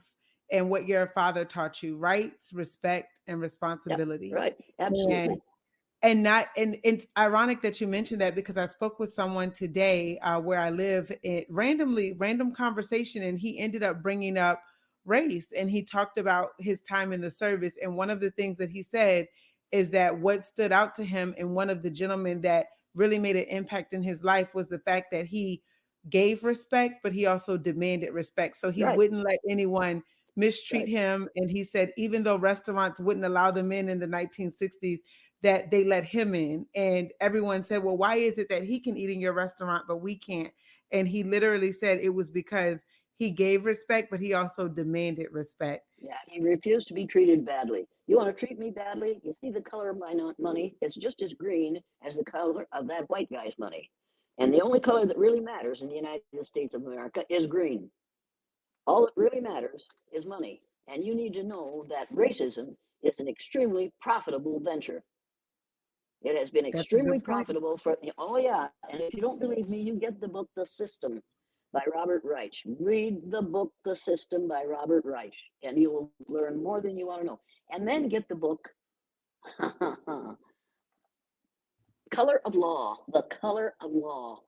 and what your father taught you, rights, respect, and Yeah, responsibility. right. And Absolutely. not, and it's ironic that you mentioned that, because I spoke with someone today, where I live, it random conversation, and he ended up bringing up race, and he talked about his time in the service. And one of the things that he said is that what stood out to him, and one of the gentlemen that really made an impact in his life, was the fact that he gave respect, but he also demanded respect. So he Right, wouldn't let anyone mistreat right. him. And he said, even though restaurants wouldn't allow them in the 1960s, that they let him in. And everyone said, well, why is it that he can eat in your restaurant, but we can't? And he literally said it was because he gave respect, but he also demanded respect. Yeah, he refused to be treated badly. You want to treat me badly? You see the color of my money? It's just as green as the color of that white guy's money. And the only color that really matters in the United States of America is green. All that really matters is money. And you need to know that racism is an extremely profitable venture. It has been That's a extremely good point. profitable for, oh yeah. And if you don't believe me, you get the book, The System by Robert Reich. Read the book, The System by Robert Reich, and you will learn more than you want to know. And then get the book, Color of Law, The Color of Law.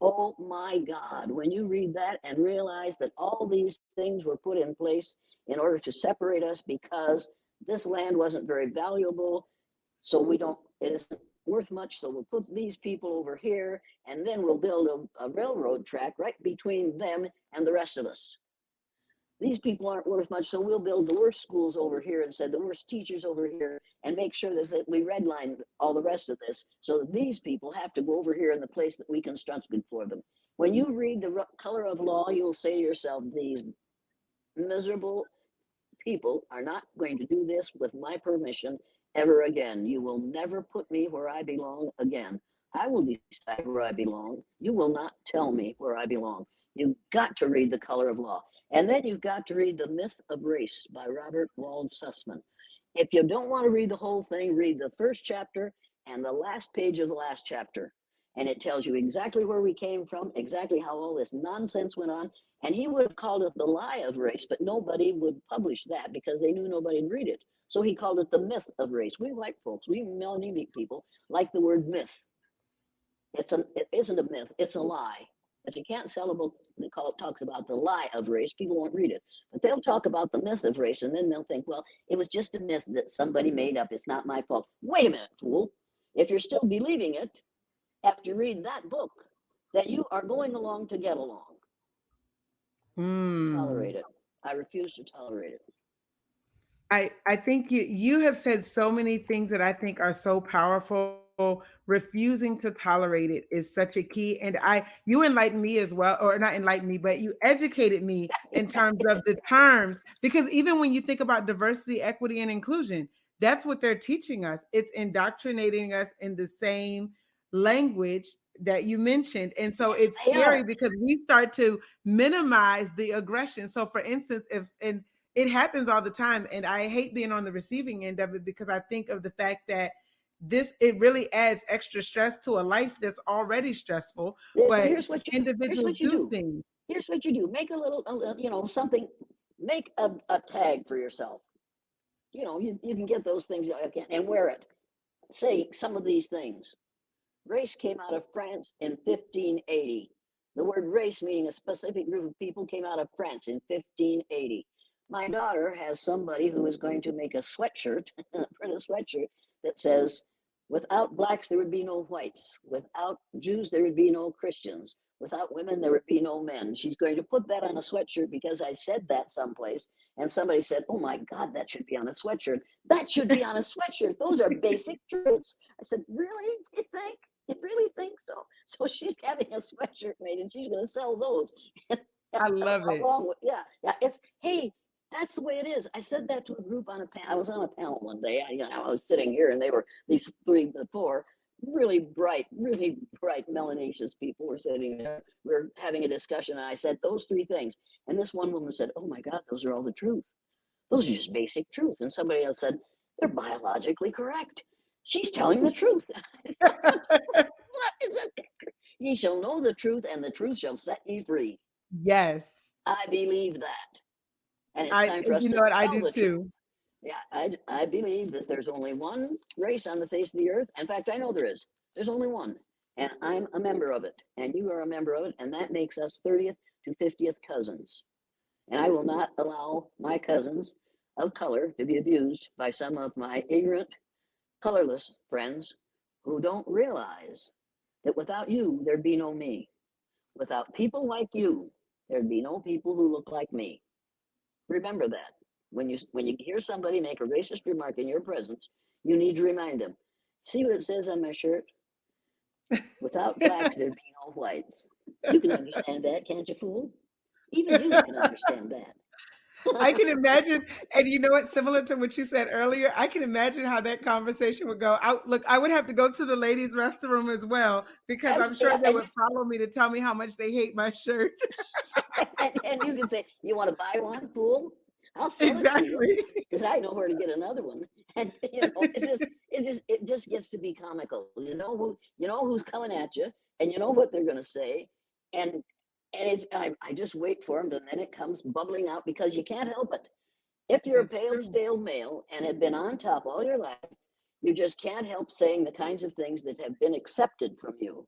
Oh my God, when you read that and realize that all these things were put in place in order to separate us because this land wasn't very valuable, so it isn't worth much, so we'll put these people over here, and then we'll build a railroad track right between them and the rest of us. These people aren't worth much, so we'll build the worst schools over here and send the worst teachers over here and make sure that we redline all the rest of this so that these people have to go over here in the place that we constructed for them. When you read The Color of Law, you'll say to yourself, these miserable people are not going to do this with my permission ever again. You will never put me where I belong again. I will decide where I belong. You will not tell me where I belong. You've got to read The Color of Law. And then you've got to read The Myth of Race by Robert Wald Sussman. If you don't want to read the whole thing, read the first chapter and the last page of the last chapter. And it tells you exactly where we came from, exactly how all this nonsense went on. And he would have called it The Lie of Race, but nobody would publish that because they knew nobody'd read it. So he called it The Myth of Race. We white folks, we melanemic people, like the word myth. It isn't a myth, it's a lie. If you can't sell a book that talks about the lie of race, people won't read it. But they'll talk about the myth of race, and then they'll think, well, it was just a myth that somebody made up. It's not my fault. Wait a minute, fool. If you're still believing it after you read that book, then you are going along to get along. Hmm. Tolerate it. I refuse to tolerate it. I think you have said so many things that I think are so powerful. Refusing to tolerate it is such a key. And you enlightened me as well, or not enlightened me, but you educated me in terms of the terms. Because even when you think about diversity, equity, and inclusion, that's what they're teaching us. It's indoctrinating us in the same language that you mentioned. And so Yes, it's they scary are. because we start to minimize the aggression. So for instance, if and it happens all the time, and I hate being on the receiving end of it because I think of the fact that it really adds extra stress to a life that's already stressful, but Here's individuals what you do do. things. Here's what you do. Make something. Make a tag for yourself. You can get those things and wear it. Say some of these things. Race came out of France in 1580. The word race, meaning a specific group of people, came out of France in 1580. My daughter has somebody who is going to make a sweatshirt, print a sweatshirt that says, without blacks, there would be no whites. Without Jews, there would be no Christians. Without women, there would be no men. She's going to put that on a sweatshirt because I said that someplace. And somebody said, oh my God, that should be on a sweatshirt. That should be on a sweatshirt. Those are basic truths. I said, really? You think? You really think so? So she's having a sweatshirt made and she's going to sell those. I love it. Along with, yeah, it's, hey, that's the way it is. I said that to a group on a panel. I was on a panel one day. I was sitting here and they were these four really bright melanaceous people were sitting there. We are having a discussion and I said those three things. And this one woman said, oh my God, those are all the truth. Those are just basic truth. And somebody else said, they're biologically correct. She's telling the truth. What is it? Ye shall know the truth, and the truth shall set ye free. Yes. I believe that. And it's I time for us you to know what I tell do the truth. too. Yeah, I believe that there's only one race on the face of the earth. In fact, I know there is. There's only one. And I'm a member of it. And you are a member of it. And that makes us 30th to 50th cousins. And I will not allow my cousins of color to be abused by some of my ignorant, colorless friends who don't realize that without you, there'd be no me. Without people like you, there'd be no people who look like me. Remember that. When you hear somebody make a racist remark in your presence, you need to remind them. See what it says on my shirt? Without blacks, there'd be no whites. You can understand that, can't you, fool? Even you can understand I that. can imagine, and you know what? Similar to what you said earlier, I can imagine how that conversation would go. Look, I would have to go to the ladies' restroom as well because I'm sure they and, would follow me to tell me how much they hate my shirt. and you can say, "You want to buy one, fool? I'll sell it to you Exactly. because I know where to get another one." And it just gets to be comical. You know who's coming at you, and you know what they're going to say, and I just wait for them, and then it comes bubbling out because you can't help it. If you're a That's pale, true. stale male and have been on top all your life, you just can't help saying the kinds of things that have been accepted from you.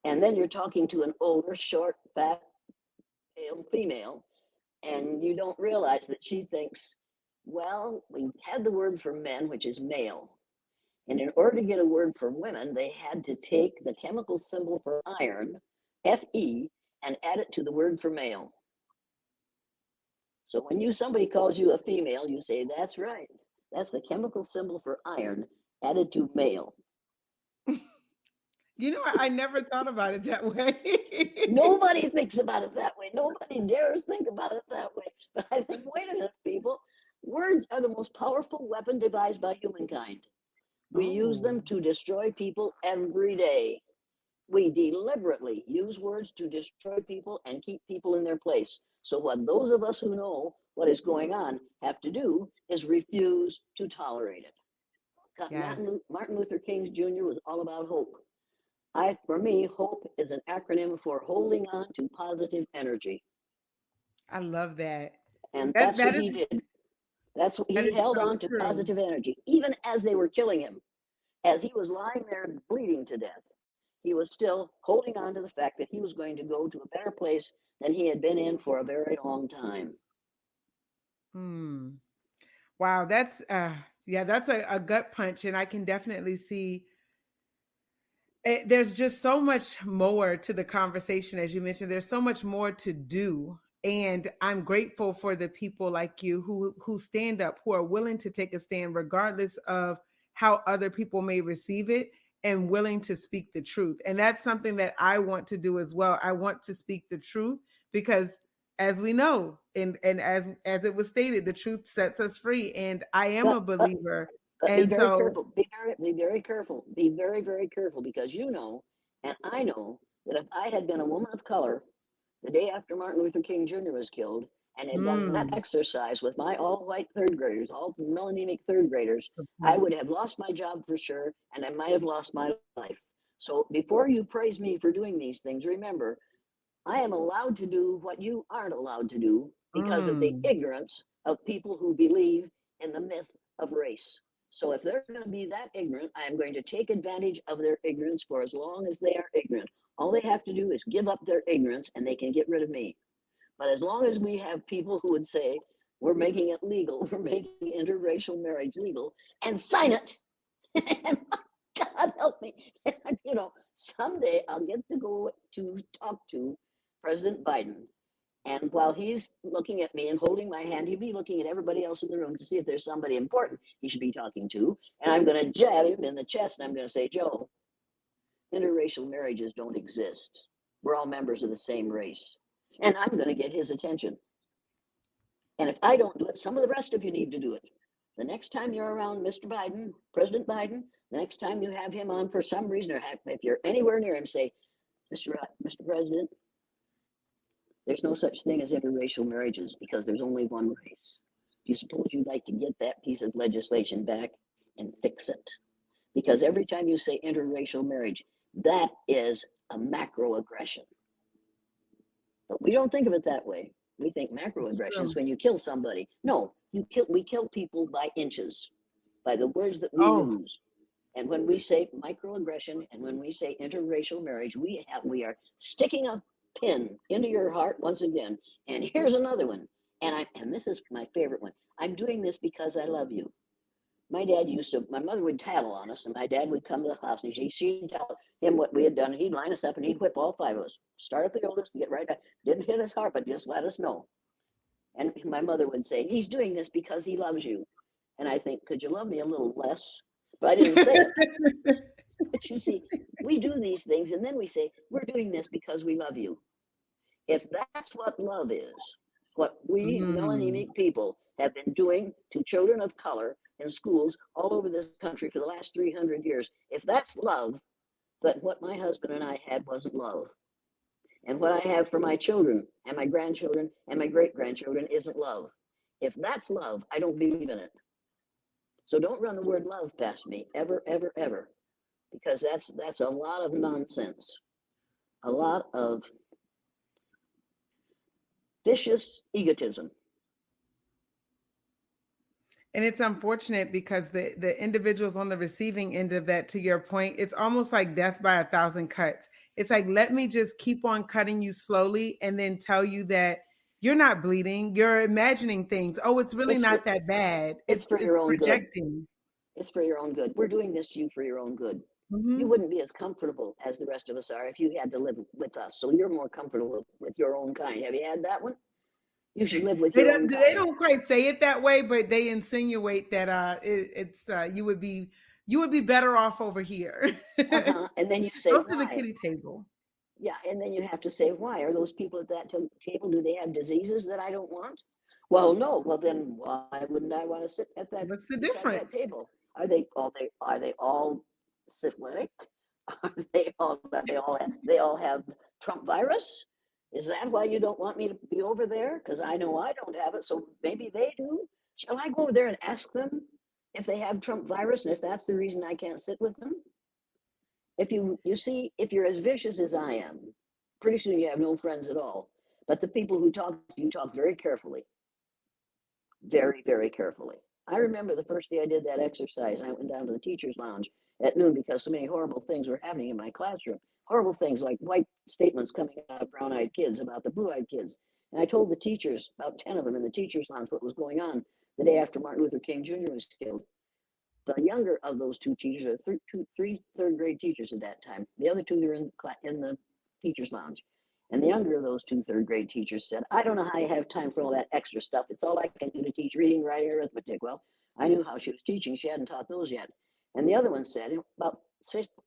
And then you're talking to an older, short, fat, pale female, and you don't realize that she thinks, well, we had the word for men, which is male. And in order to get a word for women, they had to take the chemical symbol for iron, Fe, and add it to the word for male. So when somebody calls you a female, you say, that's right. That's the chemical symbol for iron added to male. You know, I never thought about it that way. Nobody thinks about it that way. Nobody dares think about it that way. But I think, wait a minute, people. Words are the most powerful weapon devised by humankind. We use Oh, them to destroy people every day. We deliberately use words to destroy people and keep people in their place. So, what those of us who know what is going on have to do is refuse to tolerate it. yes. Martin Luther King Jr. was all about hope. For me, hope is an acronym for holding on to positive energy. I love that. And That that's what that is he did. That's what that he is held so on to true. positive energy, even as they were killing him. As he was lying there bleeding to death, he was still holding on to the fact that he was going to go to a better place than he had been in for a very long time. Hmm. Wow, that's yeah, that's a gut punch, and I can definitely see there's just so much more to the conversation, as you mentioned. There's so much more to do, and I'm grateful for the people like you who stand up, who are willing to take a stand, regardless of how other people may receive it, and willing to speak the truth. And that's something that I want to do as well. I want to speak the truth because, as we know, and as it was stated, the truth sets us free. And I am But a but believer, but be and very so. careful. Be very careful. Be very, very careful, because and I know that if I had been a woman of color the day after Martin Luther King Jr. was killed and had done that Mm, exercise with my all white third graders, all melanemic third graders, I would have lost my job for sure, and I might have lost my life. So before you praise me for doing these things, remember, I am allowed to do what you aren't allowed to do because of the mm. ignorance of people who believe in the myth of race. So if they're going to be that ignorant, I am going to take advantage of their ignorance for as long as they are ignorant. All they have to do is give up their ignorance and they can get rid of me. But as long as we have people who would say, we're making it legal, we're making interracial marriage legal, and sign it. And God help me. Someday I'll get to go to talk to President Biden. And while he's looking at me and holding my hand, he'll be looking at everybody else in the room to see if there's somebody important he should be talking to. And I'm going to jab him in the chest and I'm going to say, Joe, interracial marriages don't exist. We're all members of the same race. And I'm going to get his attention. And if I don't do it, some of the rest of you need to do it. The next time you're around Mr. Biden, President Biden, the next time you have him on for some reason, or if you're anywhere near him, say, Mr. President, there's no such thing as interracial marriages because there's only one race. Do you suppose you'd like to get that piece of legislation back and fix it? Because every time you say interracial marriage, that is a macroaggression. But we don't think of it that way. We think It's macroaggressions true. when you kill somebody. No, we kill people by inches, by the words that we Oh, use. And when we say microaggression and when we say interracial marriage, we are sticking a pin into your heart once again. And here's another one. And this is my favorite one. I'm doing this because I love you. My mother would tattle on us, and my dad would come to the house, and she'd tell him what we had done, and he'd line us up, and he'd whip all five of us. Start at the oldest, get right up. Didn't hit us hard, but just let us know. And my mother would say, he's doing this because he loves you. And I think, could you love me a little less? But I didn't say it. But you see, we do these things, and then we say, we're doing this because we love you. If that's what love is, what we Mm. melanemic people have been doing to children of color in schools all over this country for the last 300 years, if that's love, but what my husband and I had wasn't love. And what I have for my children and my grandchildren and my great grandchildren isn't love. If that's love, I don't believe in it. So don't run the word love past me ever, ever, ever, because that's a lot of nonsense, a lot of vicious egotism. And it's unfortunate because the individuals on the receiving end of that, to your point, it's almost like death by a thousand cuts. It's like, let me just keep on cutting you slowly and then tell you that you're not bleeding. You're imagining things. Oh, it's really It's for not that bad. it's for It's your own good. projecting. It's for your own good. We're doing this to you for your own good. You Mhm. wouldn't be as comfortable as the rest of us are if you had to live with us. So you're more comfortable with your own kind. Have you had that one? You should live with your own They kind. don't quite say it that way, but they insinuate that it's you would be better off over here. Uh-huh. And then you say, Go to the why? kitty table. Yeah, and then you have to say, why? Are those people at that table, do they have diseases that I don't want? Well, no. Well, then why wouldn't I want to sit at that What's the beside that difference? table? Are they all syphilitic? They all have Trump virus? Is that why you don't want me to be over there? Because I know I don't have it, so maybe they do. Shall I go over there and ask them if they have Trump virus and if that's the reason I can't sit with them? If you're as vicious as I am, pretty soon you have no friends at all. But the people who talk to you talk very carefully, very, very carefully. I remember the first day I did that exercise, I went down to the teacher's lounge at noon because so many horrible things were happening in my classroom. Horrible things like white statements coming out of brown eyed kids about the blue eyed kids. And I told the teachers, about 10 of them in the teacher's lounge, what was going on the day after Martin Luther King Jr. was killed. The younger of those two teachers, three third grade teachers at that time. The other two were in the teachers' lounge. And the younger of those two third grade teachers said, I don't know how you have time for all that extra stuff. It's all I can do to teach reading, writing, arithmetic. Well, I knew how she was teaching. She hadn't taught those yet. And the other one said, about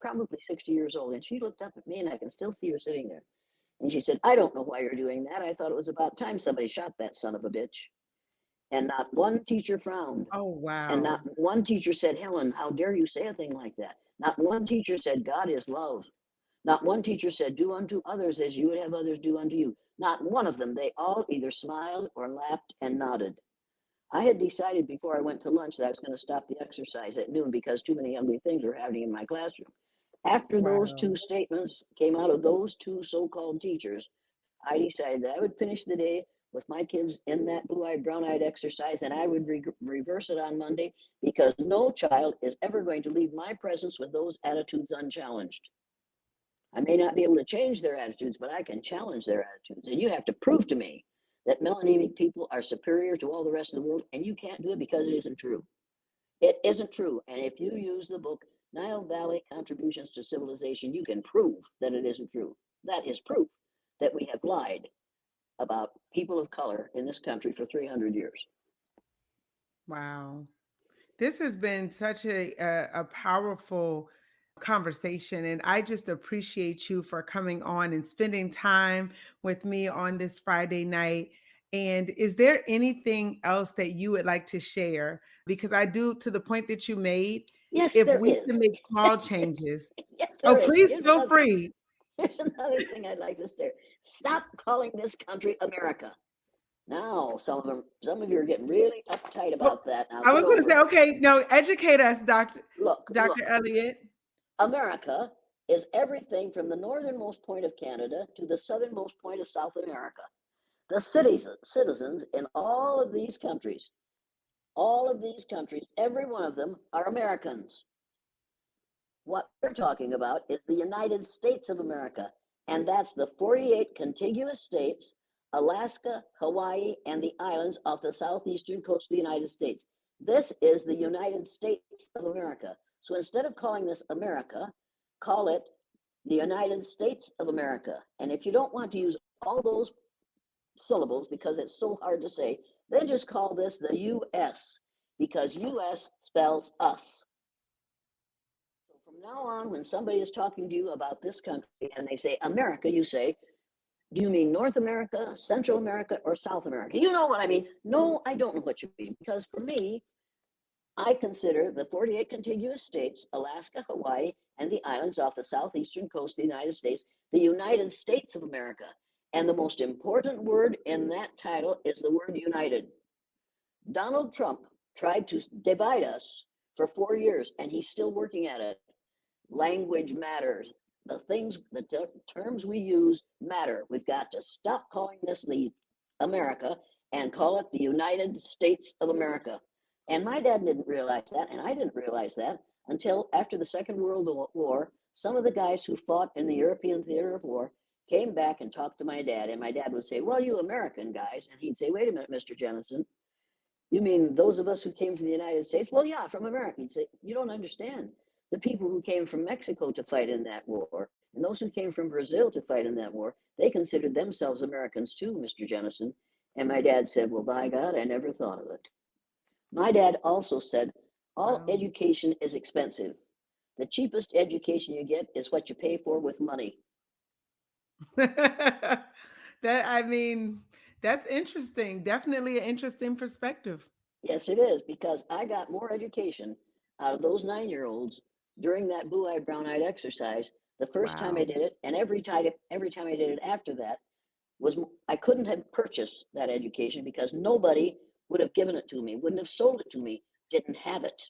probably 60 years old, and she looked up at me, and I can still see her sitting there. And she said, I don't know why you're doing that. I thought it was about time somebody shot that son of a bitch. And not one teacher frowned. Oh And not wow. one teacher said, Helen, how dare you say a thing like that? Not one teacher said, God is love. Not one teacher said, do unto others as you would have others do unto you. Not one of them. They all either smiled or laughed and nodded. I had decided before I went to lunch that I was going to stop the exercise at noon because too many ugly things were happening in my classroom. After those Wow. two statements came out of those two so called teachers, I decided that I would finish the day with my kids in that blue eyed, brown eyed exercise, and I would reverse it on Monday because no child is ever going to leave my presence with those attitudes unchallenged. I may not be able to change their attitudes, but I can challenge their attitudes. And you have to prove to me that melanemic people are superior to all the rest of the world, and you can't do it because it isn't true. It isn't true. And if you use the book Nile Valley Contributions to Civilization, you can prove that it isn't true. That is proof that we have lied about people of color in this country for 300 years. Wow. This has been such a powerful conversation, and I just appreciate you for coming on and spending time with me on this Friday night. And is there anything else that you would like to share? Because I do, to the point that you made, Yes, if there we can is. make small Yes, there is. changes. Yes, Oh, there is. please feel free. Here's another thing I'd like to say. Stop calling this country America. Now, some of you are getting really uptight Well, about that. Now I was get going to over say, it. okay, no, educate us, Dr. Look. Elliott. America is everything from the northernmost point of Canada to the southernmost point of South America. The citizens in all of these countries, every one of them are Americans. What we're talking about is the United States of America, and that's the 48 contiguous states, Alaska, Hawaii, and the islands off the southeastern coast of the United States. This is the United States of America. So instead of calling this America, call it the United States of America. And if you don't want to use all those syllables because it's so hard to say, then just call this the US because US spells us. So from now on, when somebody is talking to you about this country and they say America, you say, do you mean North America, Central America, or South America? You know what I mean? No, I don't know what you mean because for me, I consider the 48 contiguous states, Alaska, Hawaii, and the islands off the southeastern coast of the United States, the United States of America. And the most important word in that title is the word united. Donald Trump tried to divide us for 4 years, and he's still working at it. Language matters. The terms we use matter. We've got to stop calling this the America and call it the United States of America. And my dad didn't realize that, and I didn't realize that until after the Second World War. Some of the guys who fought in the European theater of war came back and talked to my dad, and my dad would say, well, you American guys. And he'd say, wait a minute, Mr. Jennison, you mean those of us who came from the United States? Well, yeah, from America. He'd say, you don't understand. The people who came from Mexico to fight in that war, and those who came from Brazil to fight in that war, they considered themselves Americans too, Mr. Jennison. And my dad said, well, by God, I never thought of it. My dad also said, all education is expensive. The cheapest education you get is what you pay for with money. That, I mean, that's interesting. Definitely an interesting perspective. Yes, it is, because I got more education out of those 9-year-olds during that blue-eyed, brown-eyed exercise. The first time I Wow. did it, and every time I did it after that, was I couldn't have purchased that education because nobody would have given it to me, wouldn't have sold it to me, didn't have it.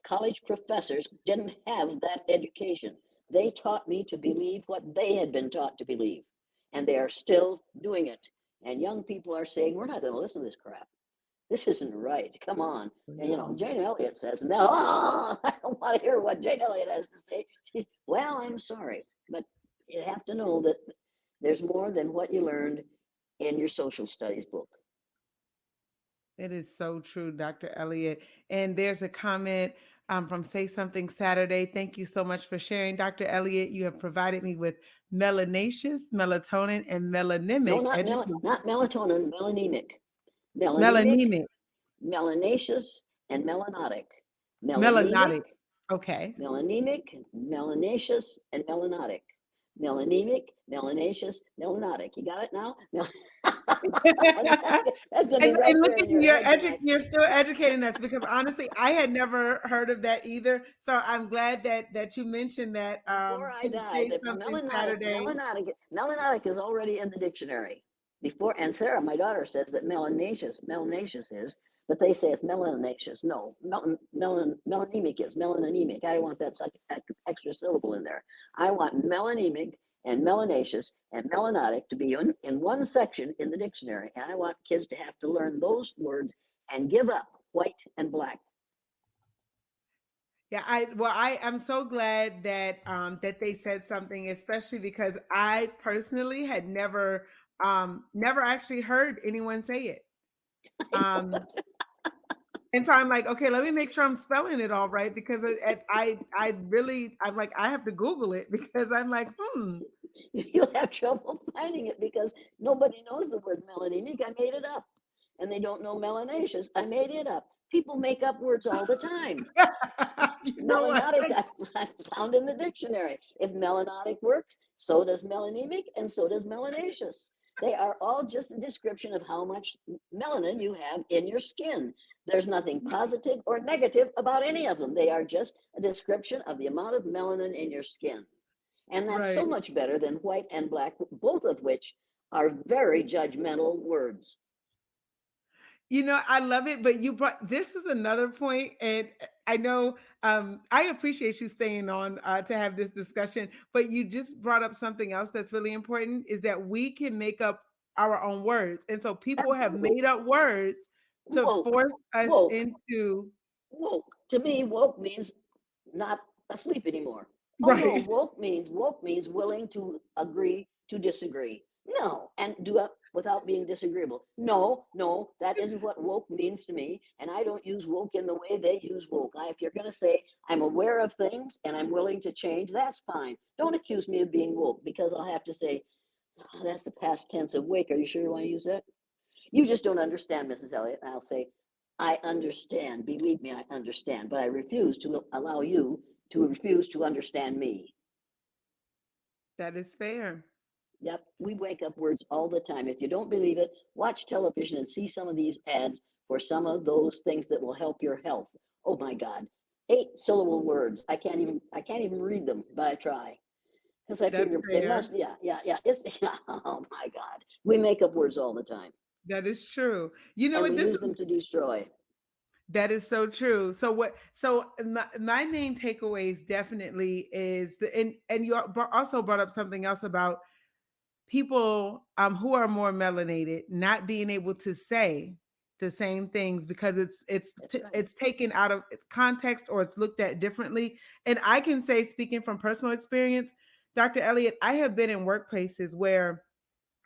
College professors didn't have that education. They taught me to believe what they had been taught to believe, and they are still doing it. And young people are saying, we're not going to listen to this crap. This isn't right. Come on. And Wow. Jane Elliott says, no, I don't want to hear what Jane Elliott has to say. Well, I'm sorry, but you have to know that there's more than what you learned in your social studies book. It is so true, Dr. Elliott. And there's a comment from Say Something Saturday. Thank you so much for sharing, Dr. Elliott. You have provided me with melanaceous, melatonin, and No, melanemic education. not melatonin, melanemic. Melanemic, Melanemic, melanaceous, and melanotic. Melanemic, melanotic. Okay. melanaceous, and melanotic. Melanemic, melanaceous, melanotic. You got it now? That's going to be right And look there at in you, your head tonight. you're still educating us because honestly, I had never heard of that either. So I'm glad that you mentioned that Before I to die, Say that Something melanotic, Saturday. melanotic is already in the dictionary. Before, and Sarah, my daughter, says that melanaceous is, but they say it's melanaceous. No, melanemic is melanemic. I don't want that extra syllable in there. I want melanemic and melanaceous and melanotic to be in one section in the dictionary, and I want kids to have to learn those words and give up white and black. Yeah, I'm so glad that they said something, especially because I personally had never actually heard anyone say it. I know Um, it. and so I'm like, okay, let me make sure I'm spelling it all right because I'm like I have to Google it because I'm like, You'll have trouble finding it because nobody knows the word melanemic. I made it up. And they don't know melanaceous. I made it up. People make up words all the time. you know what? Melanotic, I found in the dictionary. If melanotic works, so does melanemic, and so does melanaceous. They are all just a description of how much melanin you have in your skin. There's nothing positive or negative about any of them. They are just a description of the amount of melanin in your skin. And that's so Right. much better than white and black, both of which are very judgmental words. You know, I love it, but you brought this is another point, and I know I appreciate you staying on to have this discussion. But you just brought up something else that's really important: is that we can make up our own words, and so people have made up words to Woke, force us woke, into woke. To me, woke means not asleep anymore. Oh no, right. woke means willing to agree to disagree. No, and do without being disagreeable. No, no, that isn't what woke means to me. And I don't use woke in the way they use woke. If you're going to say I'm aware of things and I'm willing to change, that's fine. Don't accuse me of being woke, because I'll have to say, oh, that's the past tense of wake. Are you sure you want to use that? You just don't understand, Mrs. Elliott. And I'll say, I understand. Believe me, I understand. But I refuse to allow you to refuse to understand me. That is fair. Yep, we wake up words all the time. If you don't believe it, watch television and see some of these ads for some of those things that will help your health. Oh my God, 8 syllable words. I can't even read them, but I try, because I That's figure it fair. must. Yeah, yeah, yeah. It's yeah, oh my God. We make up words all the time, That is true. You know and what? we use them to destroy. That is so true. So my main takeaways definitely is and you also brought up something else about people who are more melanated not being able to say the same things because That's right. it's taken out of its context or it's looked at differently. And I can say, speaking from personal experience, Dr. Elliott, I have been in workplaces where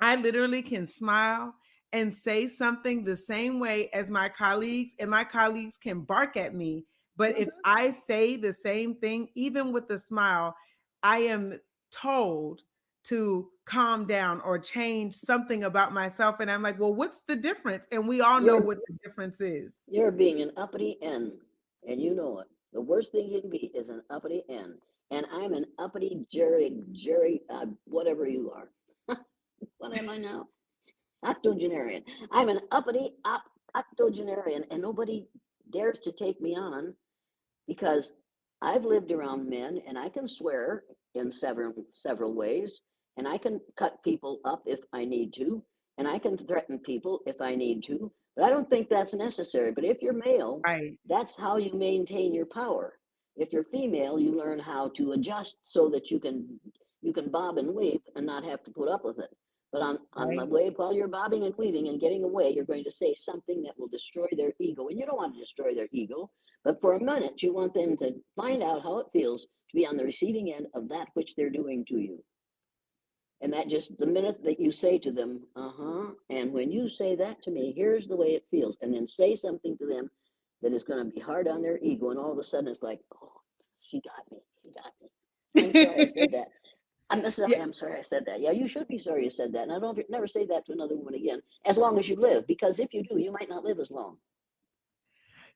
I literally can smile and say something the same way as my colleagues, and my colleagues can bark at me. But if Mm-hmm. I say the same thing, even with a smile, I am told to calm down or change something about myself. And I'm like, well, what's the difference? And we all know You're what the difference is. you're being an uppity N, and you know it. The worst thing you can be is an uppity N, and I'm an uppity Jerry, whatever you are. What am I now? Octogenarian. I'm an uppity octogenarian, and nobody dares to take me on, because I've lived around men, and I can swear in several ways, and I can cut people up if I need to, and I can threaten people if I need to. But I don't think that's necessary. But if you're male, Right, that's how you maintain your power. If you're female, you learn how to adjust so that you can bob and weave and not have to put up with it. But on the right. way, while you're bobbing and weaving and getting away, you're going to say something that will destroy their ego. And you don't want to destroy their ego, but for a minute, you want them to find out how it feels to be on the receiving end of that which they're doing to you. And that just the minute that you say to them, and when you say that to me, here's the way it feels, and then say something to them that is going to be hard on their ego, and all of a sudden it's like, oh, she got me. She got me. I'm sorry I said that. I'm sorry. Yeah. I'm sorry I said that. Yeah, you should be sorry you said that. And I don't never say that to another woman again, as long as you live, because if you do, you might not live as long.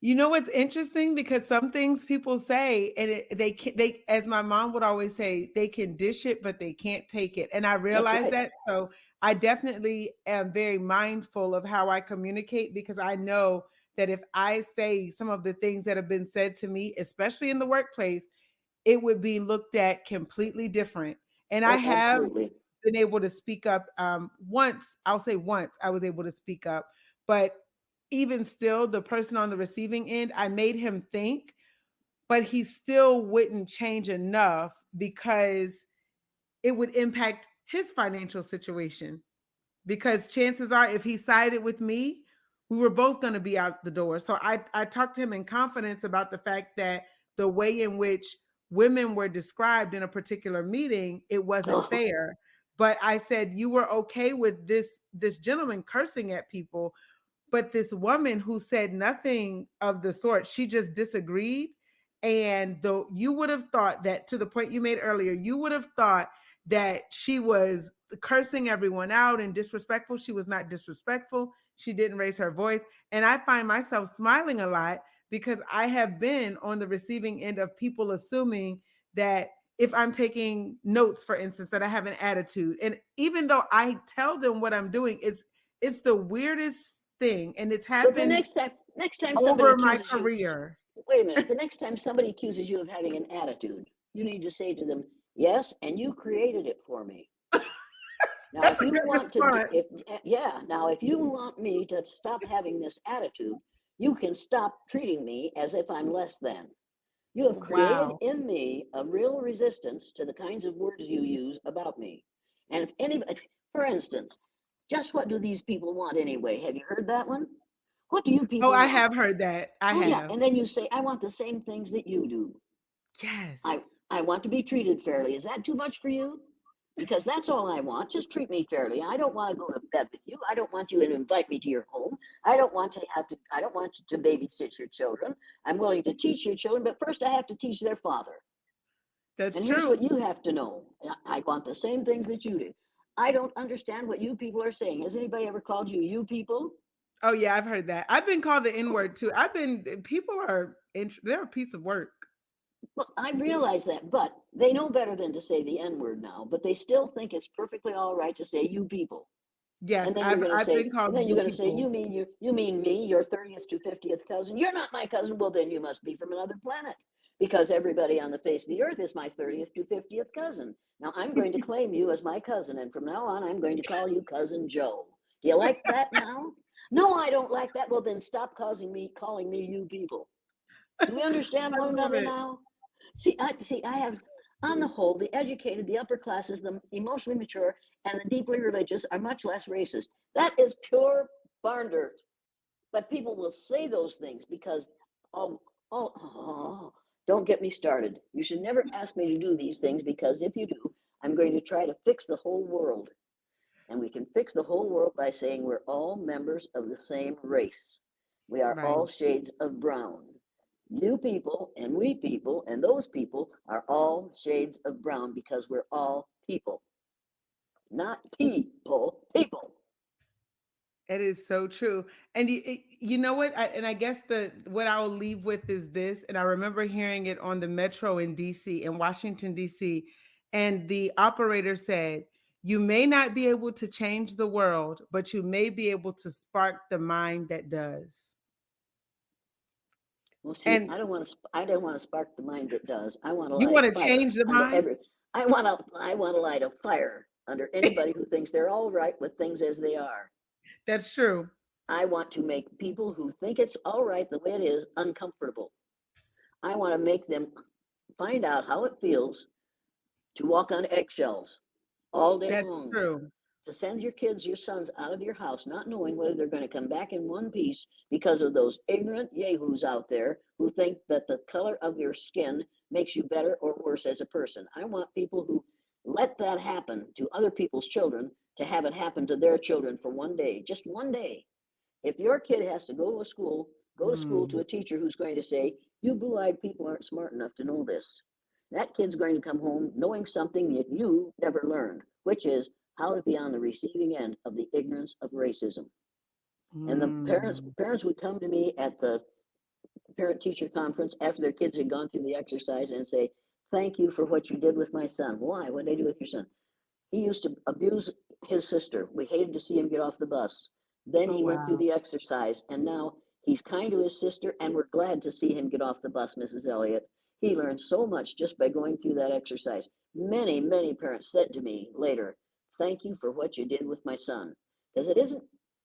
You know what's interesting? Because some things people say, and they can, they, as my mom would always say, they can dish it, but they can't take it. And I That's realize right. that. So I definitely am very mindful of how I communicate, because I know that if I say some of the things that have been said to me, especially in the workplace, it would be looked at completely different. And I Oh, have absolutely. been able to speak up. Once, I'll say once, I was able to speak up, but even still, the person on the receiving end, I made him think, but he still wouldn't change enough because it would impact his financial situation. Because chances are, if he sided with me, we were both going to be out the door. So I talked to him in confidence about the fact that the way in which women were described in a particular meeting, it wasn't Oh, fair. But I said, you were okay with this gentleman cursing at people, but this woman who said nothing of the sort, she just disagreed. And though you would have thought that, to the point you made earlier, you would have thought that she was cursing everyone out and disrespectful. She was not disrespectful. She didn't raise her voice. And I find myself smiling a lot because I have been on the receiving end of people assuming that if I'm taking notes, for instance, that I have an attitude. And even though I tell them what I'm doing, it's the weirdest thing, and it's but the happened next time somebody over my accuses you, career. wait a minute. The next time somebody accuses you of having an attitude, you need to say to them, "Yes, and you created it for me." Now, That's if a you good want to, response. if yeah, now if you want me to stop having this attitude, you can stop treating me as if I'm less than. You have created Wow. in me a real resistance to the kinds of words you use about me. And if anybody, for instance, just what do these people want anyway? Have you heard that one? What do you Oh, people I want? have heard that. I Oh yeah, have. and then you say, I want the same things that you do. Yes. I I want to be treated fairly. Is that too much for you? because that's all I want. Just treat me fairly. I don't want to go to bed with you. I don't want you to invite me to your home. I don't want you to babysit your children. I'm willing to teach your children, but first I have to teach their father. That's And here's true. what you have to know. I want the same things that you do. I don't understand what you people are saying. Has anybody ever called you you people? Oh yeah, I've heard that. I've been called the N Oh, word too. People are they're a piece of work. well, I realize that, but they know better than to say the N word now, but they still think it's perfectly all right to say you people. Yes, And then you're going to I've say, been and called then you you're going to say, people. you mean me, your 30th to 50th cousin? You're not my cousin. Well, then you must be from another planet, because everybody on the face of the earth is my 30th to 50th cousin. Now I'm going to claim you as my cousin, and from now on, I'm going to call you Cousin Joe. Do you like that now? No, I don't like that. Well, then stop calling me you people. Do we understand I one love another it. now? I have, on the whole, the educated, the upper classes, the emotionally mature, and the deeply religious are much less racist. That is pure barn dirt. But people will say those things because, oh, don't get me started. You should never ask me to do these things, because if you do, I'm going to try to fix the whole world. And we can fix the whole world by saying we're all members of the same race. We are Right. all shades of brown. You people and we people and those people are all shades of brown, because we're all people, not people, people. It is so true. And you know what? I guess the what I will leave with is this. And I remember hearing it on the metro in DC, in Washington, DC. And the operator said, "You may not be able to change the world, but you may be able to spark the mind that does." Well, see, And I don't want to spark the mind that does. I want to you light a want to fire change the under mind? every. I want to light a fire under anybody who thinks they're all right with things as they are. That's true. I want to make people who think it's all right the way it is uncomfortable. I want to make them find out how it feels to walk on eggshells all day That's long, true. to send your kids, your sons, out of your house not knowing whether they're going to come back in one piece, because of those ignorant yahoos out there who think that the color of your skin makes you better or worse as a person. I want people who let that happen to other people's children to have it happen to their children for one day, just one day. If your kid has to go to school to Mm, a teacher who's going to say, you blue eyed people aren't smart enough to know this. That kid's going to come home knowing something that you never learned, which is how to be on the receiving end of the ignorance of racism. And the mm. parents would come to me at the parent teacher conference after their kids had gone through the exercise and say, thank you for what you did with my son. Why? What did I do with your son? He used to abuse his sister. We hated to see him get off the bus. Then Oh he went through wow. the exercise, and now he's kind to his sister, and we're glad to see him get off the bus, Mrs. Elliott. He learned so much just by going through that exercise. Many, many parents said to me later, thank you for what you did with my son. Because it isn't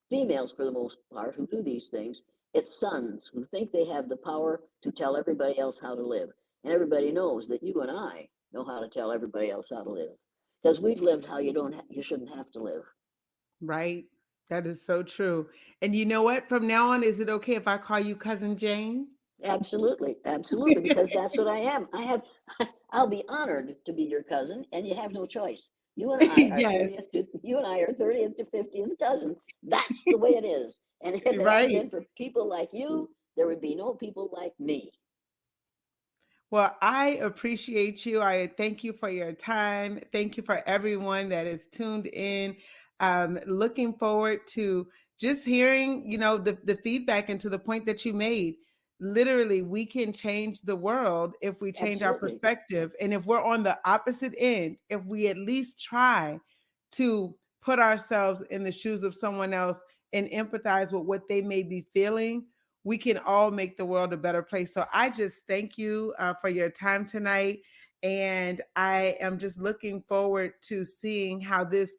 females, for the most part, who do these things. It's sons who think they have the power to tell everybody else how to live. And everybody knows that you and I know how to tell everybody else how to live, because we've lived how you shouldn't have to live. Right. That is so true. And you know what? From now on, is it okay if I call you Cousin Jane? Absolutely, absolutely, because that's what I am. I'll be honored to be your cousin, and you have no choice. Yes. You and I are 30th to 50th cousin. That's the way it is. And if it hadn't Right. been for people like you, there would be no people like me. Well, I appreciate you. I thank you for your time. Thank you for everyone that is tuned in. Looking forward to just hearing, the feedback, and to the point that you made. Literally, we can change the world if we change our Absolutely. perspective. And if we're on the opposite end, if we at least try to put ourselves in the shoes of someone else and empathize with what they may be feeling, we can all make the world a better place. So I just thank you for your time tonight. And I am just looking forward to seeing how this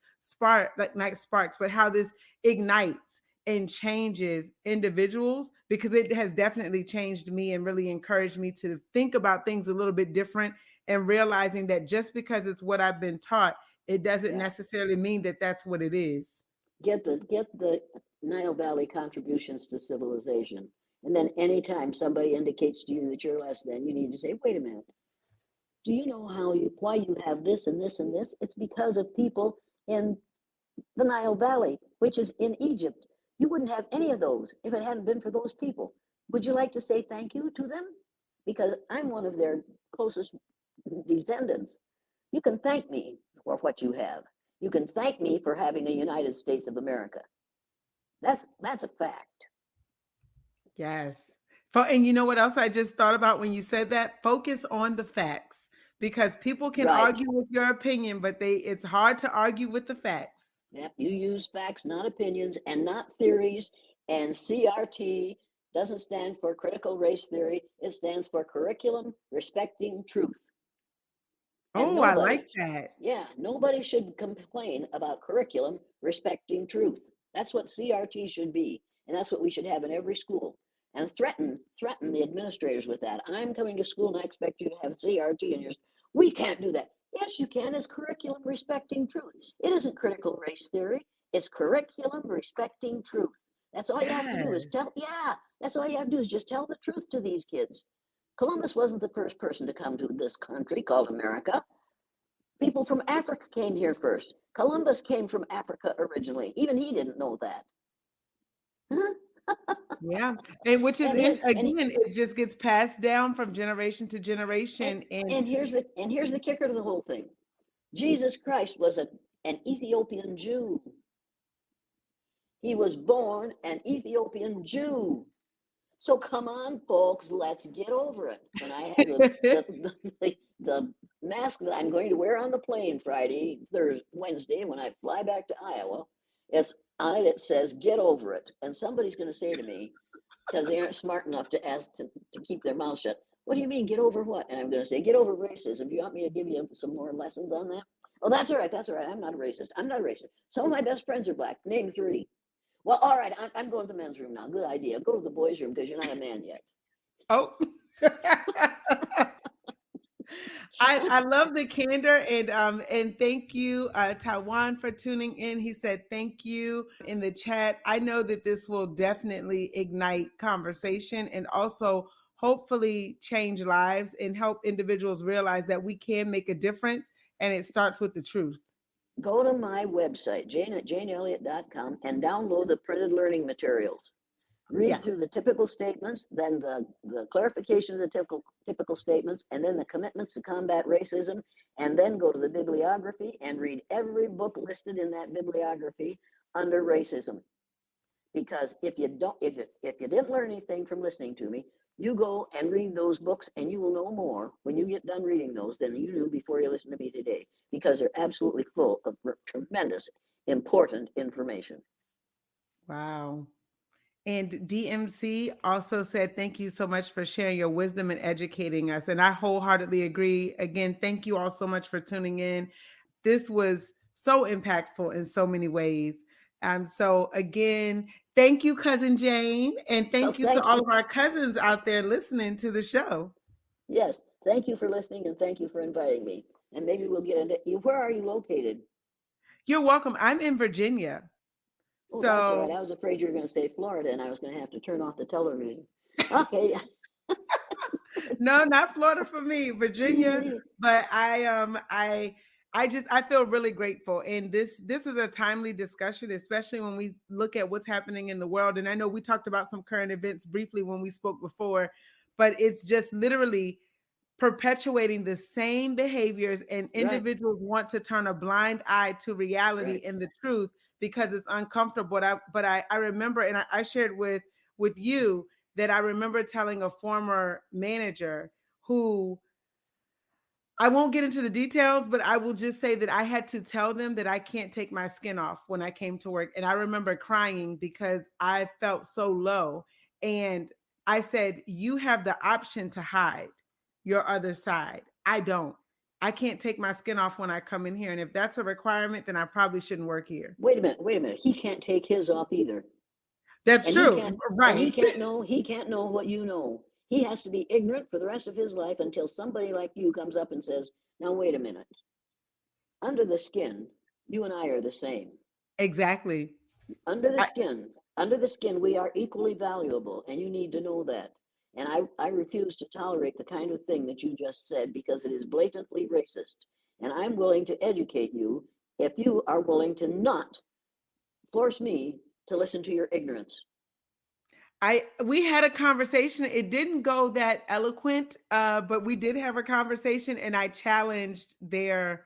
not sparks, but how this ignites and changes individuals, because it has definitely changed me and really encouraged me to think about things a little bit different, and realizing that just because it's what I've been taught, it doesn't Yeah. necessarily mean that that's what it is. Get the Nile Valley contributions to civilization. And then anytime somebody indicates to you that you're less than, you need to say, wait a minute. Do you know why you have this and this and this? It's because of people in the Nile Valley, which is in Egypt. You wouldn't have any of those if it hadn't been for those people. Would you like to say thank you to them? Because I'm one of their closest descendants. You can thank me for what you have. You can thank me for having a United States of America. That's a fact. Yes. And you know what else I just thought about when you said that? Focus on the facts because people can Right. argue with your opinion, but it's hard to argue with the facts. Yep. You use facts, not opinions, and not theories. And CRT doesn't stand for critical race theory. It stands for curriculum respecting truth. And Oh, I nobody, like that. yeah, nobody should complain about curriculum respecting truth. That's what CRT should be, and that's what we should have in every school. And threaten the administrators with that. I'm coming to school and I expect you to have CRT in yours. We can't do that. Yes, you can. It's curriculum respecting truth. It isn't critical race theory. It's curriculum respecting truth. That's all you have to do is Yes. tell. Yeah, that's all you have to do is just tell the truth to these kids. Columbus wasn't the first person to come to this country called America. People from Africa came here first. Columbus came from Africa originally. Even he didn't know that. Huh? Yeah. And which is And here again, it just gets passed down from generation to and generation. And here's the kicker to the whole thing. Jesus Christ was an Ethiopian Jew. He was born an Ethiopian Jew. So come on, folks, let's get over it. And I have the mask that I'm going to wear on the plane Friday, Thursday, Wednesday, when I fly back to Iowa. It's on it. It says "Get over it," and somebody's going to say to me, because they aren't smart enough to ask to keep their mouth shut. What do you mean, get over what? And I'm going to say, get over racism. Do you want me to give you some more lessons on that? Oh, that's all right. That's all right. I'm not a racist. I'm not a racist. Some of my best friends are black. Name three. Well, all right. I'm going to the men's room now. Good idea. Go to the boys' room because you're not a man yet. oh. I love the candor and thank you Taiwan for tuning in. He said thank you in the chat. I know that this will definitely ignite conversation and also hopefully change lives and help individuals realize that we can make a difference and it starts with the truth. Go to my website, janeelliott.com, and download the printed learning materials. Read Yeah. through the typical statements, then the clarification of the typical statements, and then the commitments to combat racism, and then go to the bibliography and read every book listed in that bibliography under racism. Because if you didn't learn anything from listening to me, you go and read those books and you will know more when you get done reading those than you knew before you listened to me today, because they're absolutely full of tremendous important information. Wow. And DMC also said, thank you so much for sharing your wisdom and educating us. And I wholeheartedly agree. Again, thank you all so much for tuning in. This was so impactful in so many ways. So again, thank you, Cousin Jane. And Well, thank you to thank all you. of our cousins out there listening to the show. Yes, thank you for listening and thank you for inviting me. And maybe we'll get into you. Where are you located? You're welcome. I'm in Virginia. Oh, that's all right. So I was afraid you were going to say Florida and I was going to have to turn off the television. Okay. no, not Florida for me, Virginia. But I feel really grateful. And this is a timely discussion, especially when we look at what's happening in the world. And I know we talked about some current events briefly when we spoke before, but it's just literally perpetuating the same behaviors, and Right, individuals want to turn a blind eye to reality right. and the truth because it's uncomfortable. But I remember, and I shared with you that I remember telling a former manager who, I won't get into the details, but I will just say that I had to tell them that I can't take my skin off when I came to work. And I remember crying because I felt so low. And I said, you have the option to hide your other side. I don't. I can't take my skin off when I come in here. And if that's a requirement, then I probably shouldn't work here. Wait a minute, wait a minute. He can't take his off either. That's And he true. can't and Right. he can't know what you know. He has to be ignorant for the rest of his life until somebody like you comes up and says, "Now wait a minute. Under the skin, you and I are the same. Exactly. Under the I, skin, under the skin we are equally valuable and you need to know that. And I refuse to tolerate the kind of thing that you just said because it is blatantly racist. And I'm willing to educate you if you are willing to not force me to listen to your ignorance. We had a conversation. It didn't go that eloquent, but we did have a conversation, and I challenged their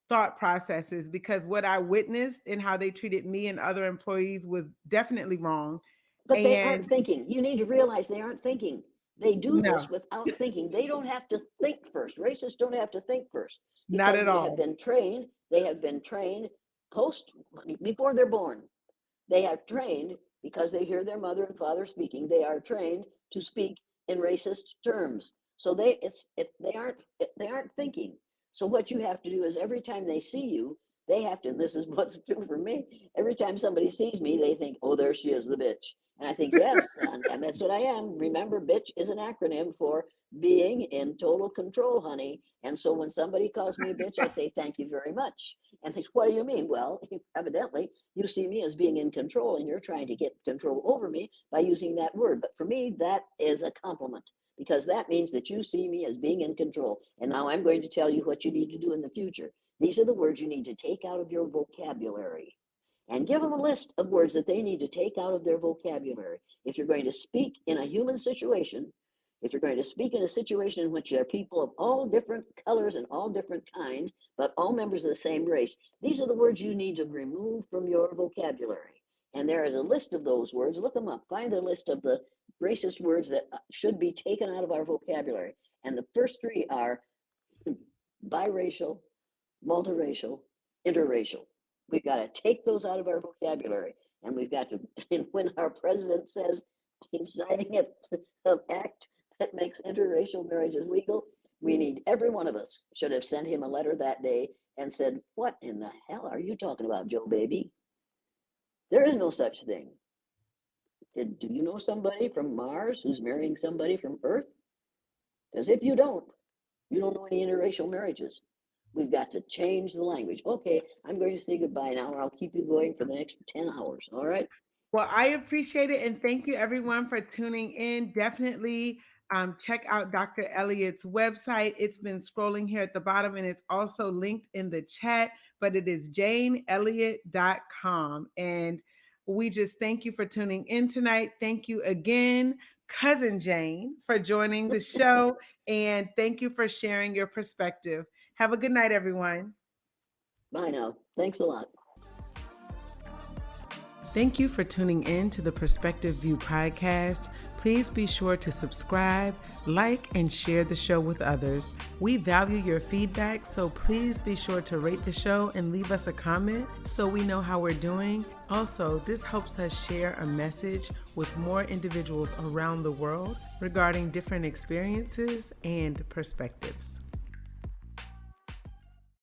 thought processes because what I witnessed and how they treated me and other employees was definitely wrong. But they aren't And thinking. You need to realize they aren't thinking. They do no, this without thinking. They don't have to think first. Racists don't have to think first not because at they have all. been trained. They have been trained post before they're born. They are trained because they hear their mother and father speaking. They are trained to speak in racist terms. So they aren't thinking. So what you have to do is every time they see you, they have to. And this is what's true for me. Every time somebody sees me, they think, "Oh, there she is, the bitch." And I think, yes, and that's what I am. Remember, bitch is an acronym for being in total control, honey. And so when somebody calls me a bitch, I say, "Thank you very much." And they, "What do you mean?" Well, evidently, you see me as being in control and you're trying to get control over me by using that word. But for me, that is a compliment because that means that you see me as being in control. And now I'm going to tell you what you need to do in the future. These are the words you need to take out of your vocabulary and give them a list of words that they need to take out of their vocabulary. If you're going to speak in a human situation, if you're going to speak in a situation in which there are people of all different colors and all different kinds, but all members of the same race, these are the words you need to remove from your vocabulary. And there is a list of those words. Look them up. Find the list of the racist words that should be taken out of our vocabulary. And the first three are biracial, multiracial, interracial. We've got to take those out of our vocabulary. And we've got to, and when our president says he's signing an act that makes interracial marriages legal, we need, every one of us should have sent him a letter that day and said, "What in the hell are you talking about, Joe baby? There is no such thing. Do you know somebody from Mars who's marrying somebody from Earth? Because if you don't know any interracial marriages. We've got to change the language. Okay, I'm going to say goodbye now, and I'll keep you going for the next 10 hours. All right? Well, I appreciate it. And thank you everyone for tuning in. Definitely check out Dr. Elliott's website. It's been scrolling here at the bottom and it's also linked in the chat, but it is janeelliott.com. And we just thank you for tuning in tonight. Thank you again, Cousin Jane, for joining the show. And thank you for sharing your perspective. Have a good night, everyone. Bye now. Thanks a lot. Thank you for tuning in to the Perspective View podcast. Please be sure to subscribe, like, and share the show with others. We value your feedback, so please be sure to rate the show and leave us a comment so we know how we're doing. Also, this helps us share a message with more individuals around the world regarding different experiences and perspectives.